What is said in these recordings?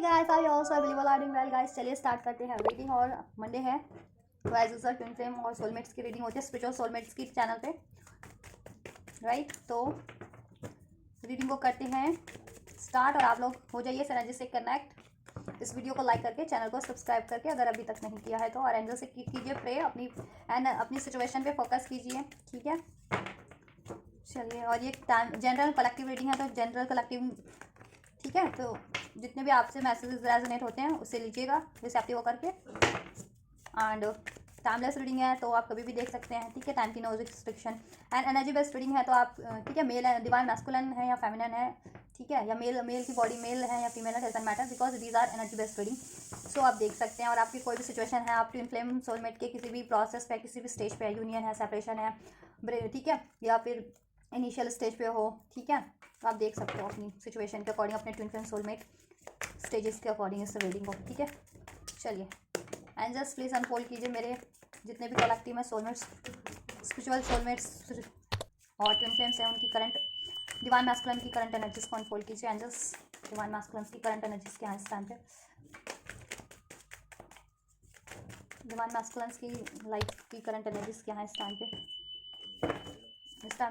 Guys, are you also available are doing well guys. चलिए start करते हैं reading. और मंडे है तो एज यूजुअल ट्विन फ्लेम और सोलमेट्स की रीडिंग होती है स्पिरिचुअल सोलमेट्स की चैनल पे, राइट। तो रीडिंग को करते हैं स्टार्ट और आप लोग हो जाइए एनर्जी से कनेक्ट। इस वीडियो को लाइक करके चैनल को सब्सक्राइब करके अगर अभी तक नहीं किया है तो, और एंजल से कीजिए प्रे, अपनी सिचुएशन पे फोकस कीजिए, ठीक है। चलिए, और ये जनरल कलेक्टिव रीडिंग है तो जनरल कलेक्टिव, ठीक है। तो जितने भी आपसे मैसेजेस रेजोनेट होते हैं उससे लीजिएगा रिसेप्टिव होकर के। एंड टाइमलेस रीडिंग है तो आप कभी भी देख सकते हैं, ठीक है। टाइम की no restriction. And energy based reading है तो आप, ठीक है, मेल है, डिवाइन मैस्कुलिन है या फेमिनिन है, ठीक है, या मेल की बॉडी मेल है या फीमेल है, doesn't matter because these are energy based reading. So आप देख सकते हैं। और आपकी कोई भी सिचुएशन है, आप ट्विन फ्लेम सोलमेट के किसी भी प्रोसेस पे, किसी भी स्टेज पे, यूनियन है, सेपरेशन है, ठीक है, या फिर इनिशियल स्टेज पे हो, ठीक है, तो आप देख सकते हो अपनी सिचुएशन के अकॉर्डिंग, अपने ट्विन फ्लेम सोलमेट स्टेजेस के अकॉर्डिंग इस रीडिंग को, ठीक है। चलिए, एंजल्स प्लीज अनफोल्ड कीजिए मेरे जितने भी कलेक्टिव में सोलमेट्स, स्पिरिचुअल सोलमेट्स और ट्विन फ्लेम्स हैं, उनकी करंट डिवाइन मैस्कुलिन की करंट एनर्जीज को अनफोल्ड कीजिए। एंजल्स, डिवाइन मैस्कुलिन की करंट एनर्जीज क्या है इस टाइम पे, डिवाइन मैस्कुलिन की लाइफ की करंट एनर्जीज क्या है इस टाइम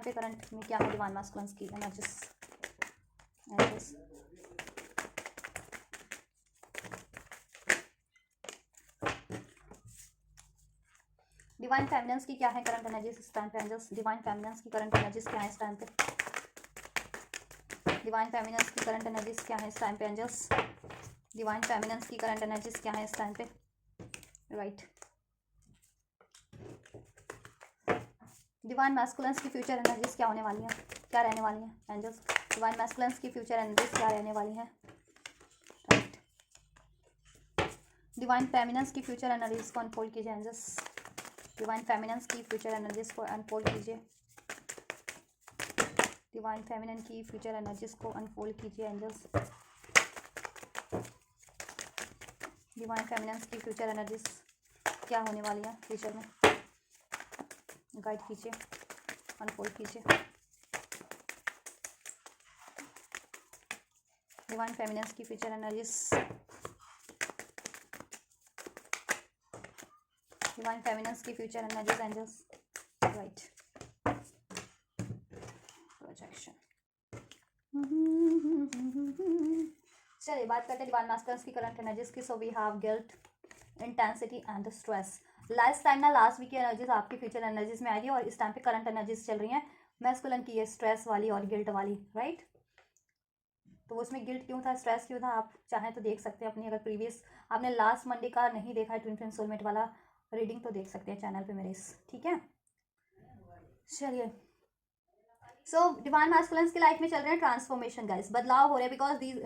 पे करंट में क्या है डिवाइन मैस्कुलिन की एनर्जीज। एंजल्स, डिवाइन फेमिनिन्स की क्या है करंट एनर्जीज इस टाइम पे। एंजल्स, डिवाइन फेमिनिन्स की करंट एनर्जीज क्या है इस टाइम पे, डिवाइन फेमिनिन्स की करंट एनर्जीज क्या है इस टाइम पे। एंजल्स, डिवाइन फेमिनिन्स की करंट एनर्जीज क्या है इस टाइम पे, राइट। डिवाइन मैस्कुलिन्स की फ्यूचर एनर्जीज क्या होने वाली हैं, क्या रहने वाली हैं। एंजल्स, डिवाइन मैस्कुलिन्स की फ्यूचर एनर्जीज क्या रहने वाली हैं, राइट। डिवाइन फेमिनिन्स की फ्यूचर एनर्जीज को अनफोल्ड कीजिए। एंजल्स, डिवाइन फेमिनिन्स की फ्यूचर एनर्जीज को अनफोल्ड कीजिए। डिवाइन फेमिनिन की फ्यूचर एनर्जीज को अनफोल्ड कीजिए। एंजल्स, डिवाइन फेमिनिन्स की फ्यूचर एनर्जीज क्या होने वाली है फ्यूचर में, गाइड कीजिए, अनफोल्ड कीजिए। डिवाइन फेमिनिन्स की फ्यूचर एनर्जीज, डिवाइन फेमिनिन्स की future energies. Angels, right, projection. चलिए बात करते हैं डिवाइन मास्टर्स की करंट एनर्जीज की। So we have guilt, intensity and stress. Last time ना, लास्ट वीक की एनर्जीज आपकी फ्यूचर एनर्जीज में आई थी और इस टाइम पे करंट एनर्जीज चल रही हैं मैस्कुलिन की, ये स्ट्रेस वाली और गिल्ट वाली, राइट। तो उसमें गिल्ट क्यों था, स्ट्रेस क्यों था, आप चाहें तो देख सकते हैं अपनी, अगर प्रीवियस आपने लास्ट मंडे का नहीं देखा है ट्विन फ्लेम सोलमेट वाला रीडिंग तो देख सकते हैं चैनल पे मेरे इस, ठीक है। चलिए, सो डिवाइन मैस्कुलिन्स की लाइफ में चल रहे हैं ट्रांसफॉर्मेशन गाइस, बदलाव हो रहे हैं बिकॉज दीज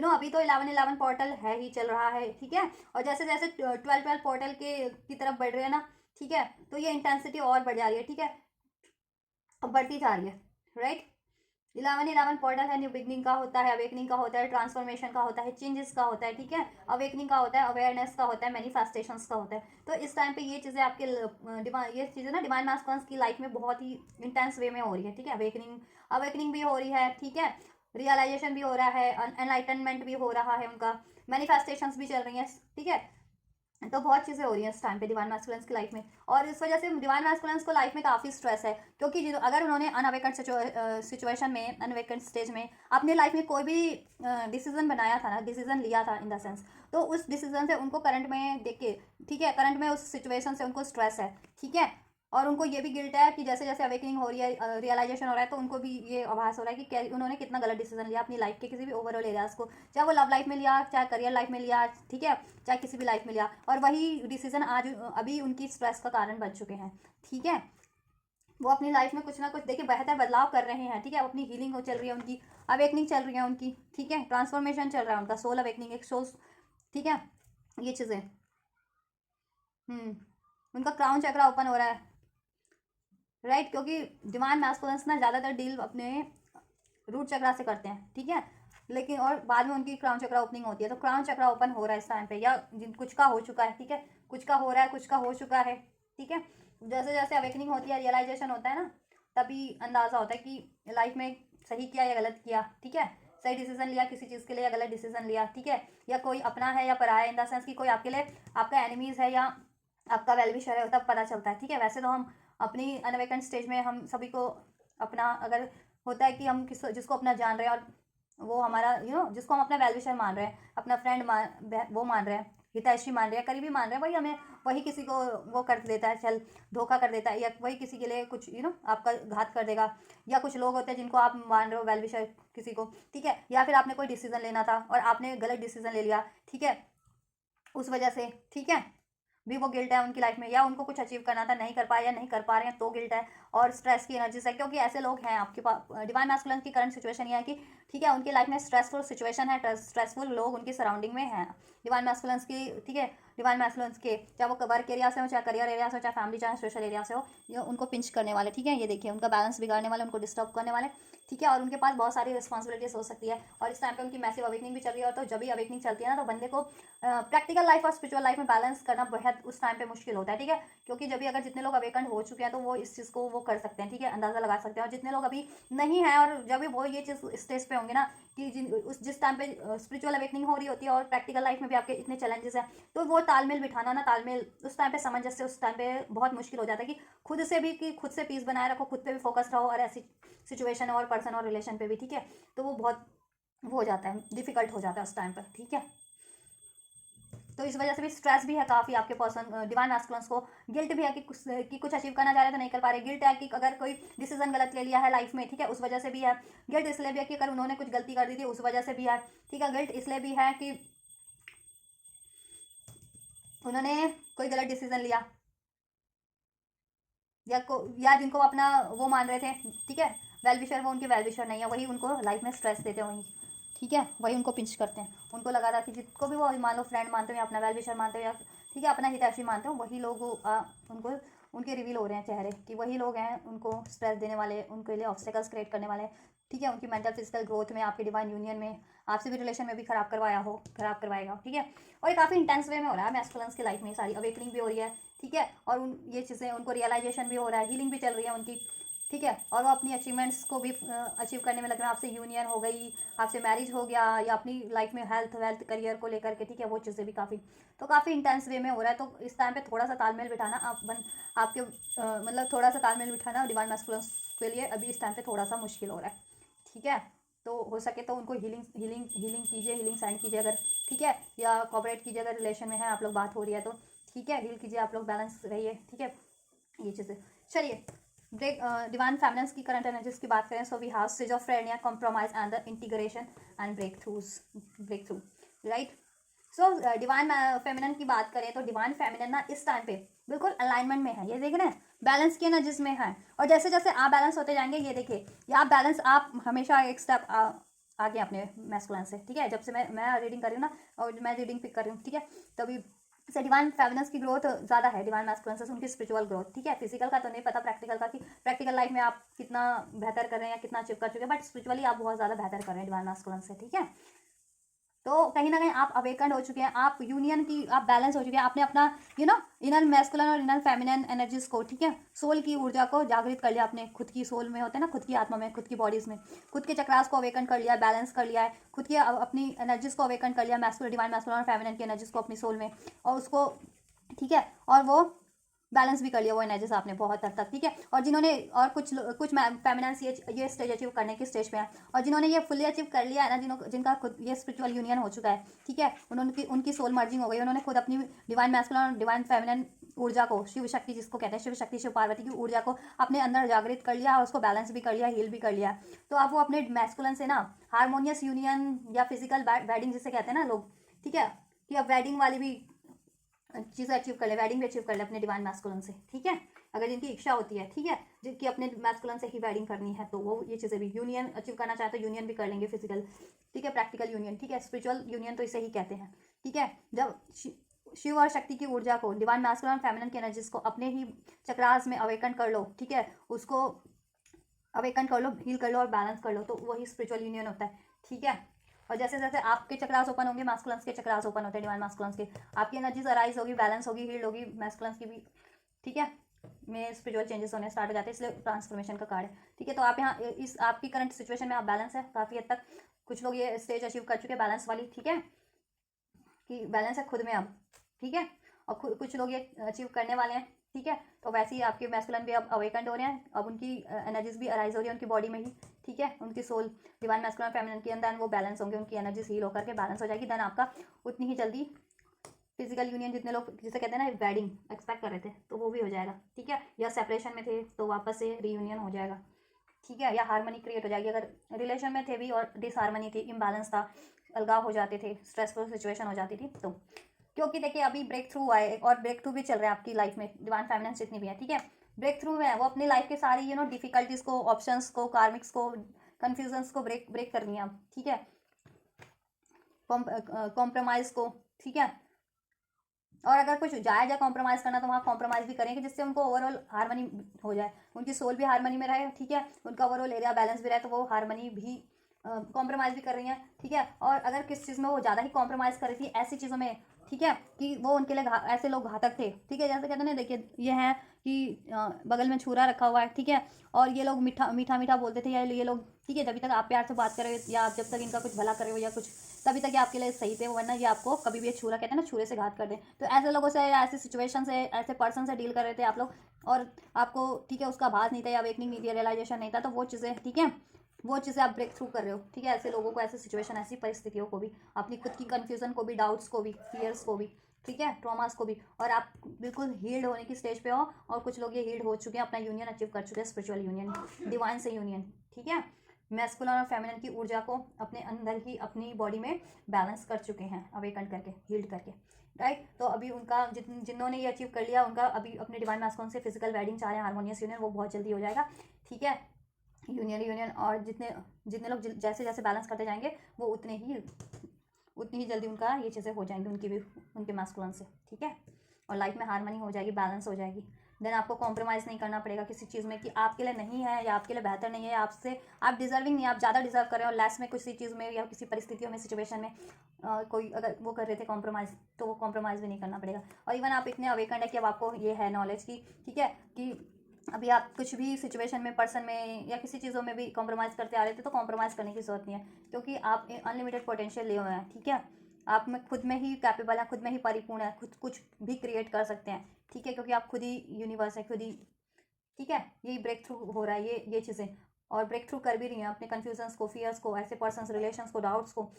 अभी तो 11-11 पोर्टल है ही चल रहा है, ठीक है। और जैसे जैसे 12-12 पोर्टल की तरफ बढ़ रहे हैं ना, ठीक है, तो ये इंटेंसिटी और बढ़ जा रही है, ठीक है, अब बढ़ती जा रही है, राइट। 11-11 पोर्टल है, न्यू बिगनिंग का होता है, अवेकनिंग का होता है, ट्रांसफॉर्मेशन का होता है, चेंजेस का होता है, ठीक है, अवेकनिंग का होता है, अवेयरनेस का होता है, मैनिफेस्टेशंस का होता है। तो इस टाइम पे ये चीज़ें आपके ये चीज़ें ना डिवाइन मास्कुलिन्स की लाइफ में बहुत ही इंटेंस वे में हो रही है, ठीक है। अवेकनिंग भी हो रही है, ठीक है, रियलाइजेशन भी हो रहा है, एनलाइटनमेंट भी हो रहा है, उनका मैनिफेस्टेशंस भी चल रही हैं, ठीक है। तो बहुत चीज़ें हो रही हैं इस टाइम पे डिवाइन मैस्कुलिन्स की लाइफ में, और इस वजह से डिवाइन मैस्कुलिन्स को लाइफ में काफ़ी स्ट्रेस है, क्योंकि अगर उन्होंने अनअवेकेंट सिचुएशन में, अनअवेकेंट स्टेज में अपने लाइफ में कोई भी डिसीजन बनाया था ना, डिसीजन लिया था इन द सेंस, तो उस डिसीजन से उनको करंट में देख के, ठीक है, करंट में उस सिचुएशन से उनको स्ट्रेस है, ठीक है। और उनको ये भी गिल्ट है कि जैसे जैसे अवेकनिंग हो रही है, रियलाइजेशन हो रहा है, तो उनको भी ये आभास हो रहा है कि उन्होंने कितना गलत डिसीजन लिया अपनी लाइफ के किसी भी ओवरऑल एरियाज को, चाहे वो लव लाइफ में लिया, चाहे करियर लाइफ में लिया, ठीक है, चाहे किसी भी लाइफ में लिया, और वही डिसीजन आज अभी उनकी स्ट्रेस का कारण बन चुके हैं, ठीक है। वो अपनी लाइफ में कुछ ना कुछ देखिए बेहतर बदलाव कर रहे हैं, ठीक है, अपनी हीलिंग चल रही है उनकी, अवेकनिंग चल रही है उनकी, ठीक है, ट्रांसफॉर्मेशन चल रहा है उनका, सोल अवेकनिंग, एक सोल, ठीक है, ये चीज़ें। उनका क्राउन चक्रा ओपन हो रहा है, राइट, क्योंकि डिवाइन मैस्कुलिन्स ना ज़्यादातर डील अपने रूट चक्रा से करते हैं, ठीक है, लेकिन और बाद में उनकी क्राउन चक्रा ओपनिंग होती है, तो क्राउन चक्रा ओपन हो रहा है इस टाइम पे, या कुछ का हो चुका है, ठीक है, कुछ का हो रहा है, कुछ का हो चुका है, ठीक है। जैसे जैसे अवेकनिंग होती है, रियलाइजेशन होता है ना, तभी अंदाज़ा होता है कि लाइफ में सही किया या गलत किया, ठीक है, सही डिसीजन लिया किसी चीज़ के लिए या गलत डिसीजन लिया, ठीक है, या कोई अपना है या पराया, इन द सेंस कि कोई आपके लिए आपका एनिमीज है या आपका वेल विशर है, तब पता चलता है, ठीक है। वैसे तो हम अपनी अनअवेकन्ड स्टेज में हम सभी को अपना अगर होता है कि हम जिसको अपना जान रहे हैं और वो हमारा जिसको हम अपना वेल विशर मान रहे हैं, अपना फ्रेंड वो मान रहे हैं, हितैषी मान रहे हैं, करीबी मान रहे हैं, वही हमें वही किसी को वो कर देता है, चल धोखा कर देता है, या वही किसी के लिए कुछ आपका घात कर देगा। या कुछ लोग होते हैं जिनको आप मान रहे हो वेल विशर किसी को, ठीक है, या फिर आपने कोई डिसीजन लेना था और आपने गलत डिसीजन ले लिया, ठीक है, उस वजह से, ठीक है, भी वो गिल्ट है उनकी लाइफ में, या उनको कुछ अचीव करना था नहीं कर पाए या नहीं कर पा रहे हैं तो गिल्ट है, और स्ट्रेस की एनर्जी है, क्योंकि ऐसे लोग हैं आपके पास। डिवाइन मैस्कुलिन की करंट सिचुएशन ये है कि ठीक है, उनकी लाइफ में स्ट्रेसफुल सिचुएशन है, स्ट्रेसफुल लोग उनकी सराउंडिंग में हैं डिवाइन मैस्कुलिन की, ठीक है। डिवाइन मैस्कुलिन के चाहे वो वर्क एरिया से हो, चाहे करियर एरिया से हो, चाहे फैमिली, चाहे सोशल एरिया से हो, ये उनको पिंच करने वाले, ठीक है, ये देखिए उनका बैलेंस बिगाड़ने वाले, उनको डिस्टर्ब करने वाले, ठीक है, और उनके पास बहुत सारी रिस्पॉन्सिबिलिटीज हो सकती है, और इस टाइम पे उनकी मैसिव अवेकनिंग भी चल रही है। और तो जब भी अवेकनिंग चलती है ना, तो बंदे को प्रैक्टिकल लाइफ और स्पिरिचुअल लाइफ में बैलेंस करना बेहद उस टाइम पे मुश्किल होता है, ठीक है, क्योंकि जब भी अगर जितने लोग अवेकन हो चुके हैं तो वो इस चीज़ को वो कर सकते हैं, ठीक है, अंदाज़ा लगा सकते हैं, और जितने लोग अभी नहीं है और जब भी वो ये चीज़ स्टेज पे होंगे ना कि जिस टाइम पे स्पिरिचुअल अवेकनिंग हो रही होती है और प्रैक्टिकल लाइफ में भी आपके इतने चैलेंजेस हैं, तो वो तालमेल बिठाना ना, तालमेल उस टाइम पे सामंजस्य उस टाइम पे बहुत मुश्किल हो जाता है कि खुद से भी, कि खुद से पीस बनाए रखो, खुद पे भी फोकस रहो, और ऐसी सिचुएशन और पर्सन और रिलेशन पे भी, ठीक है, तो वो बहुत वो हो जाता है, डिफिकल्ट हो जाता है उस टाइम पर, ठीक है। तो इस वजह से भी स्ट्रेस भी है काफ़ी आपके पर्सन डिवाइन मैस्कुलिन्स को। गिल्ट भी है कि कुछ अचीव करना चाह रहे तो नहीं कर पा रहे। गिल्ट है कि अगर कोई डिसीजन गलत ले लिया है लाइफ में, ठीक है, उस वजह से भी है। गिल्ट इसलिए भी है कि अगर उन्होंने कुछ गलती कर दी थी उस वजह से भी है, ठीक है। गिल्ट इसलिए भी है कि उन्होंने कोई गलत डिसीजन लिया, या जिनको अपना वो मान रहे थे, ठीक है, वेल विशर, वो उनके वेल विशर नहीं है, वही उनको लाइफ में स्ट्रेस देते हैं, वही, ठीक है, वही उनको पिंच करते हैं। उनको लगा था कि जिसको भी वो मान लो फ्रेंड मानते हो या अपना वेल विशर मानते हो या ठीक है अपना हितैषी मानते हो, वही लोग उनको उनके रिवील हो रहे हैं चेहरे कि वही लोग हैं उनको स्ट्रेस देने वाले, उनके लिए ऑब्स्टेकल्स क्रिएट करने वाले, ठीक है, उनकी मेंटल फिजिकल ग्रोथ में, आपके डिवाइन यूनियन में, आपसे भी रिलेशन में भी खराब करवाएगा, ठीक है। और ये काफ़ी इंटेंस वे में हो रहा है मैस्कुलिन्स की लाइफ में, सारी अवेकनिंग भी हो रही है, ठीक है, और ये चीज़ें उनको रियलाइजेशन भी हो रहा है, हीलिंग भी चल रही है उनकी, ठीक है, और वो अपनी अचीवमेंट्स को भी अचीव करने में लग रहा है। आपसे यूनियन हो गई, आपसे मैरिज हो गया, या अपनी लाइफ में हेल्थ वेल्थ करियर को लेकर के, ठीक है, वो चीज़ें भी काफ़ी इंटेंस वे में हो रहा है। तो इस टाइम पे थोड़ा सा तालमेल बिठाना आपके मतलब थोड़ा सा तालमेल बिठाना डिवाइन मैस्कुलिन्स के लिए अभी इस टाइम पे थोड़ा सा मुश्किल हो रहा है, ठीक है। तो हो सके तो उनको हीलिंग कीजिए, हीलिंग सेंड कीजिए अगर, ठीक है, या कॉपरेट कीजिए अगर रिलेशन में है आप लोग, बात हो रही है तो, ठीक है, हील कीजिए आप लोग, बैलेंस रहिए, ठीक है, ये चीज़ें। चलिए ब्रेक डिवाइन फेमिनिन्स की करंट एनर्जीज की बात करें, so we have schizophrenia, compromise and the integration and break through, right. So divine feminine की बात करें तो डिवाइन फेमिनिन ना इस टाइम पे बिल्कुल अलाइनमेंट में है, ये देख रहे हैं, बैलेंस की एनर्जीज में है। और जैसे जैसे आप बैलेंस होते जाएंगे, ये देखिए, ये आप बैलेंस, आप हमेशा एक स्टेप आगे अपने मैस्कुलिन से, ठीक है। जब से मैं रीडिंग कर रही हूँ ना, और मैं रीडिंग पिक कर रही हूँ, ठीक है, तभी से डिवाइन फेमिनिन्स की ग्रोथ ज़्यादा है डिवाइन मैस्कुलिन से, उनकी स्पिरिचुअल ग्रोथ, ठीक है। फिजिकल का तो नहीं पता, प्रैक्टिकल का कि प्रैक्टिकल लाइफ में आप कितना बेहतर कर रहे हैं या कितना अचीव कर चुके हैं, बट स्पिरिचुअली आप बहुत ज़्यादा बेहतर कर रहे हैं डिवाइन मैस्कुलिन से, ठीक है। तो कहीं ना कहीं आप अवेकन्ड हो चुके हैं, आप यूनियन की आप बैलेंस हो चुके हैं, आपने अपना इनर मैस्कुलिन और इनर फेमिनिन एनर्जीज को, ठीक है, सोल की ऊर्जा को जागृत कर लिया आपने, खुद की सोल में होते हैं ना, खुद की आत्मा में, खुद की बॉडीज में, खुद के चक्रास को अवेकन कर लिया, बैलेंस कर लिया है, खुद की अपनी एनर्जीज को अवेकन कर लिया, मैस्कुलिन, डिवाइन मैस्कुलिन और फेमिनिन की एनर्जीज को अपनी सोल में, और उसको, ठीक है, और वो बैलेंस भी कर लिया वो एनर्जीज आपने बहुत हद तक, ठीक है। और जिन्होंने, और कुछ फेमिनिन्स ये स्टेज अचीव करने की स्टेज पे है, और जिन्होंने ये फुली अचीव कर लिया है ना, जिनका खुद ये स्पिरिचुअल यूनियन हो चुका है, ठीक है, उनकी सोल मर्जिंग हो गई, उन्होंने खुद अपनी डिवाइन मैस्कुलिन और डिवाइन फेमिनिन ऊर्जा को, शिव शक्ति जिसको कहते हैं, शिव शक्ति, शिव पार्वती की ऊर्जा को अपने अंदर जागृत कर लिया, और उसको बैलेंस भी कर लिया, हील भी कर लिया। तो अब वो अपने मैस्कुलिन से ना हारमोनियस यूनियन या फिजिकल वेडिंग जिसे कहते हैं ना लोग, ठीक है, कि अब वेडिंग वाली भी चीज़ें अचीव कर ले, वेडिंग भी अचीव कर ले अपने डिवाइन मैस्कुलिन से, ठीक है, अगर जिनकी इच्छा होती है, ठीक है, जिनकी अपने मैस्कुलिन से ही वेडिंग करनी है, तो वो ये चीज़ें भी यूनियन अचीव करना चाहते हैं, यूनियन भी कर लेंगे फिजिकल, ठीक है, प्रैक्टिकल यूनियन, ठीक है, स्पिरिचुअल यूनियन तो इसे ही कहते हैं, ठीक है। जब शिव और शक्ति की ऊर्जा को, डिवाइन मैस्कुलिन और फेमिनिन की एनर्जीज को अपने ही चक्रास में अवेकन कर लो, ठीक है, उसको अवेकन कर लो, हील कर लो और बैलेंस कर लो, तो वही स्पिरिचुअल यूनियन होता है, ठीक है। और जैसे जैसे आपके चक्रास ओपन होंगे, मैस्कुलिन्स के चक्रास ओपन होते हैं, डिवाइन मैस्कुलिन्स के, आपकी एनर्जीज अराइज होगी, बैलेंस होगी, हील्ड होगी, मैस्कुलिन्स की भी, ठीक है, में स्पिरिचुअल चेंजेस होने स्टार्ट हो जाते हैं, इसलिए ट्रांसफॉर्मेशन का कार्ड है, ठीक है। तो आप यहाँ इस आपकी करंट सिचुएशन में आप बैलेंस है काफ़ी हद तक, कुछ लोग ये स्टेज अचीव कर चुके हैं बैलेंस वाली, ठीक है, कि बैलेंस है खुद में अब, ठीक है, और कुछ लोग ये अचीव करने वाले हैं, ठीक है। तो वैसे ही आपके मैस्कुलिन भी अब अवेकेंड हो रहे हैं, अब उनकी एनर्जीज भी अराइज हो रही है उनकी बॉडी में ही, ठीक है, उनकी सोल डिवाइन मैस्कुलिन फेमिनिन के अंदर वो बैलेंस होंगे, उनकी एनर्जीज हील होकर के बैलेंस हो जाएगी। देन आपका उतनी ही जल्दी फिजिकल यूनियन, जितने लोग जिसे कहते हैं ना वेडिंग एक्सपेक्ट कर रहे थे, तो वो भी हो जाएगा, ठीक है, या सेपरेशन में थे तो वापस से रीयूनियन हो जाएगा, ठीक है, या हारमोनी क्रिएट हो जाएगी। अगर रिलेशन में थे भी और डिसहारमनी थी, इम्बैलेंस था, अलगाव हो जाते थे, स्ट्रेसफुल सिचुएशन हो जाती थी, तो क्योंकि देखिए अभी ब्रेक थ्रू आए और ब्रेक थ्रू भी चल रहा है आपकी लाइफ में, डिवाइन फेमिनिन जितनी भी है, ठीक है, ब्रेक थ्रू में है वो अपनी लाइफ के सारी डिफिकल्टीज को, ऑप्शंस को, कार्मिक्स को, कन्फ्यूजन्स को ब्रेक कर रही हैं आप, ठीक है, कॉम्प्रोमाइज को, ठीक है, और अगर कुछ जायज है कॉम्प्रोमाइज करना तो वहाँ कॉम्प्रोमाइज भी करेंगे जिससे उनको ओवरऑल हारमनी हो जाए, उनकी सोल भी हारमनी में रहे, ठीक है, उनका ओवरऑल एरिया बैलेंस भी रहे, तो वो हारमनी भी कॉम्प्रोमाइज़ भी कर रही हैं, ठीक है। और अगर किस चीज़ में वो ज़्यादा ही कॉम्प्रोमाइज़ कर रही थी ऐसी चीज़ों में, ठीक है, कि वो उनके लिए ऐसे लोग घातक थे, ठीक है, जैसे कहते हैं ना, देखिए ये है कि बगल में छुरा रखा हुआ है, ठीक है, और ये लोग मीठा मीठा मीठा बोलते थे, या ये लोग, ठीक है, जब तक आप प्यार से बात कर रहे हो या आप जब तक इनका कुछ भला कर रहे हो या कुछ, तभी तक ये आपके लिए सही थे, वरना ये आपको कभी भी छुरा, कहते हैं ना, छुरे से घात कर दें। तो ऐसे लोगों से या ऐसी सिचुएशन से, ऐसे पर्सन से डील कर रहे थे आप लोग, और आपको, ठीक है, उसका आभास नहीं था या अवेकनिंग नहीं थी, रियलाइजेशन नहीं था, तो वो चीज़ें, ठीक है, वो चीज़ें आप ब्रेक थ्रू कर रहे हो, ठीक है, ऐसे लोगों को, ऐसे सिचुएशन, ऐसी परिस्थितियों को भी, अपनी खुद की कन्फ्यूजन को भी, डाउट्स को भी, फियर्स को भी, ठीक है, ट्रॉमास को भी, और आप बिल्कुल हील्ड होने की स्टेज पे हो, और कुछ लोग ये हील्ड हो चुके हैं, अपना यूनियन अचीव कर चुके हैं, स्पिरिचुअल यूनियन, डिवाइन से यूनियन, ठीक है, मैस्कुलिन और फेमिनिन की ऊर्जा को अपने अंदर ही अपनी बॉडी में बैलेंस कर चुके हैं, अवेकन करके, हील्ड करके, राइट। तो अभी उनका जिन्होंने ये अचीव कर लिया, उनका अभी अपने डिवाइन मैस्कुलिन से फिजिकल वेडिंग चाहे हारमोनियस यूनियन, वो बहुत जल्दी हो जाएगा, ठीक है, यूनियन। और जितने जितने लोग जैसे जैसे बैलेंस करते जाएंगे, वो उतनी ही जल्दी उनका ये चीज़ें हो जाएंगी, उनकी भी, उनके मैस्कुलिन से, ठीक है, और लाइफ में हारमनी हो जाएगी, बैलेंस हो जाएगी। देन आपको कॉम्प्रोमाइज़ नहीं करना पड़ेगा किसी चीज़ में कि आपके लिए नहीं है या आपके लिए बेहतर नहीं है, आपसे आप डिजर्विंग नहीं, आप ज़्यादा डिजर्व कर रहे हो, और लेस में किसी चीज़ में या किसी परिस्थितियों में, सिचुएशन में कोई अगर वो कर रहे थे कॉम्प्रोमाइज़, तो वो कॉम्प्रोमाइज़ भी नहीं करना पड़ेगा। और इवन आप इतने अवेकंड है कि अब आपको ये है नॉलेज की, ठीक है, कि अभी आप कुछ भी सिचुएशन में, पर्सन में या किसी चीज़ों में भी कॉम्प्रोमाइज़ करते आ रहे थे, तो कॉम्प्रोमाइज़ करने की जरूरत नहीं है, क्योंकि आप अनलिमिटेड पोटेंशियल लिए हुए हैं, ठीक है, आप में खुद में ही कैपेबल है, खुद में ही परिपूर्ण है, खुद कुछ भी क्रिएट कर सकते हैं, ठीक है, क्योंकि आप खुद ही यूनिवर्स है, खुद ही, ठीक है, यही ब्रेक थ्रू हो रहा है, ये चीज़ें, और ब्रेक थ्रू कर भी रही हैं अपने कन्फ्यूजन्स को, फियर्स को, ऐसे पर्सन्स, रिलेशंस को, डाउट्स को,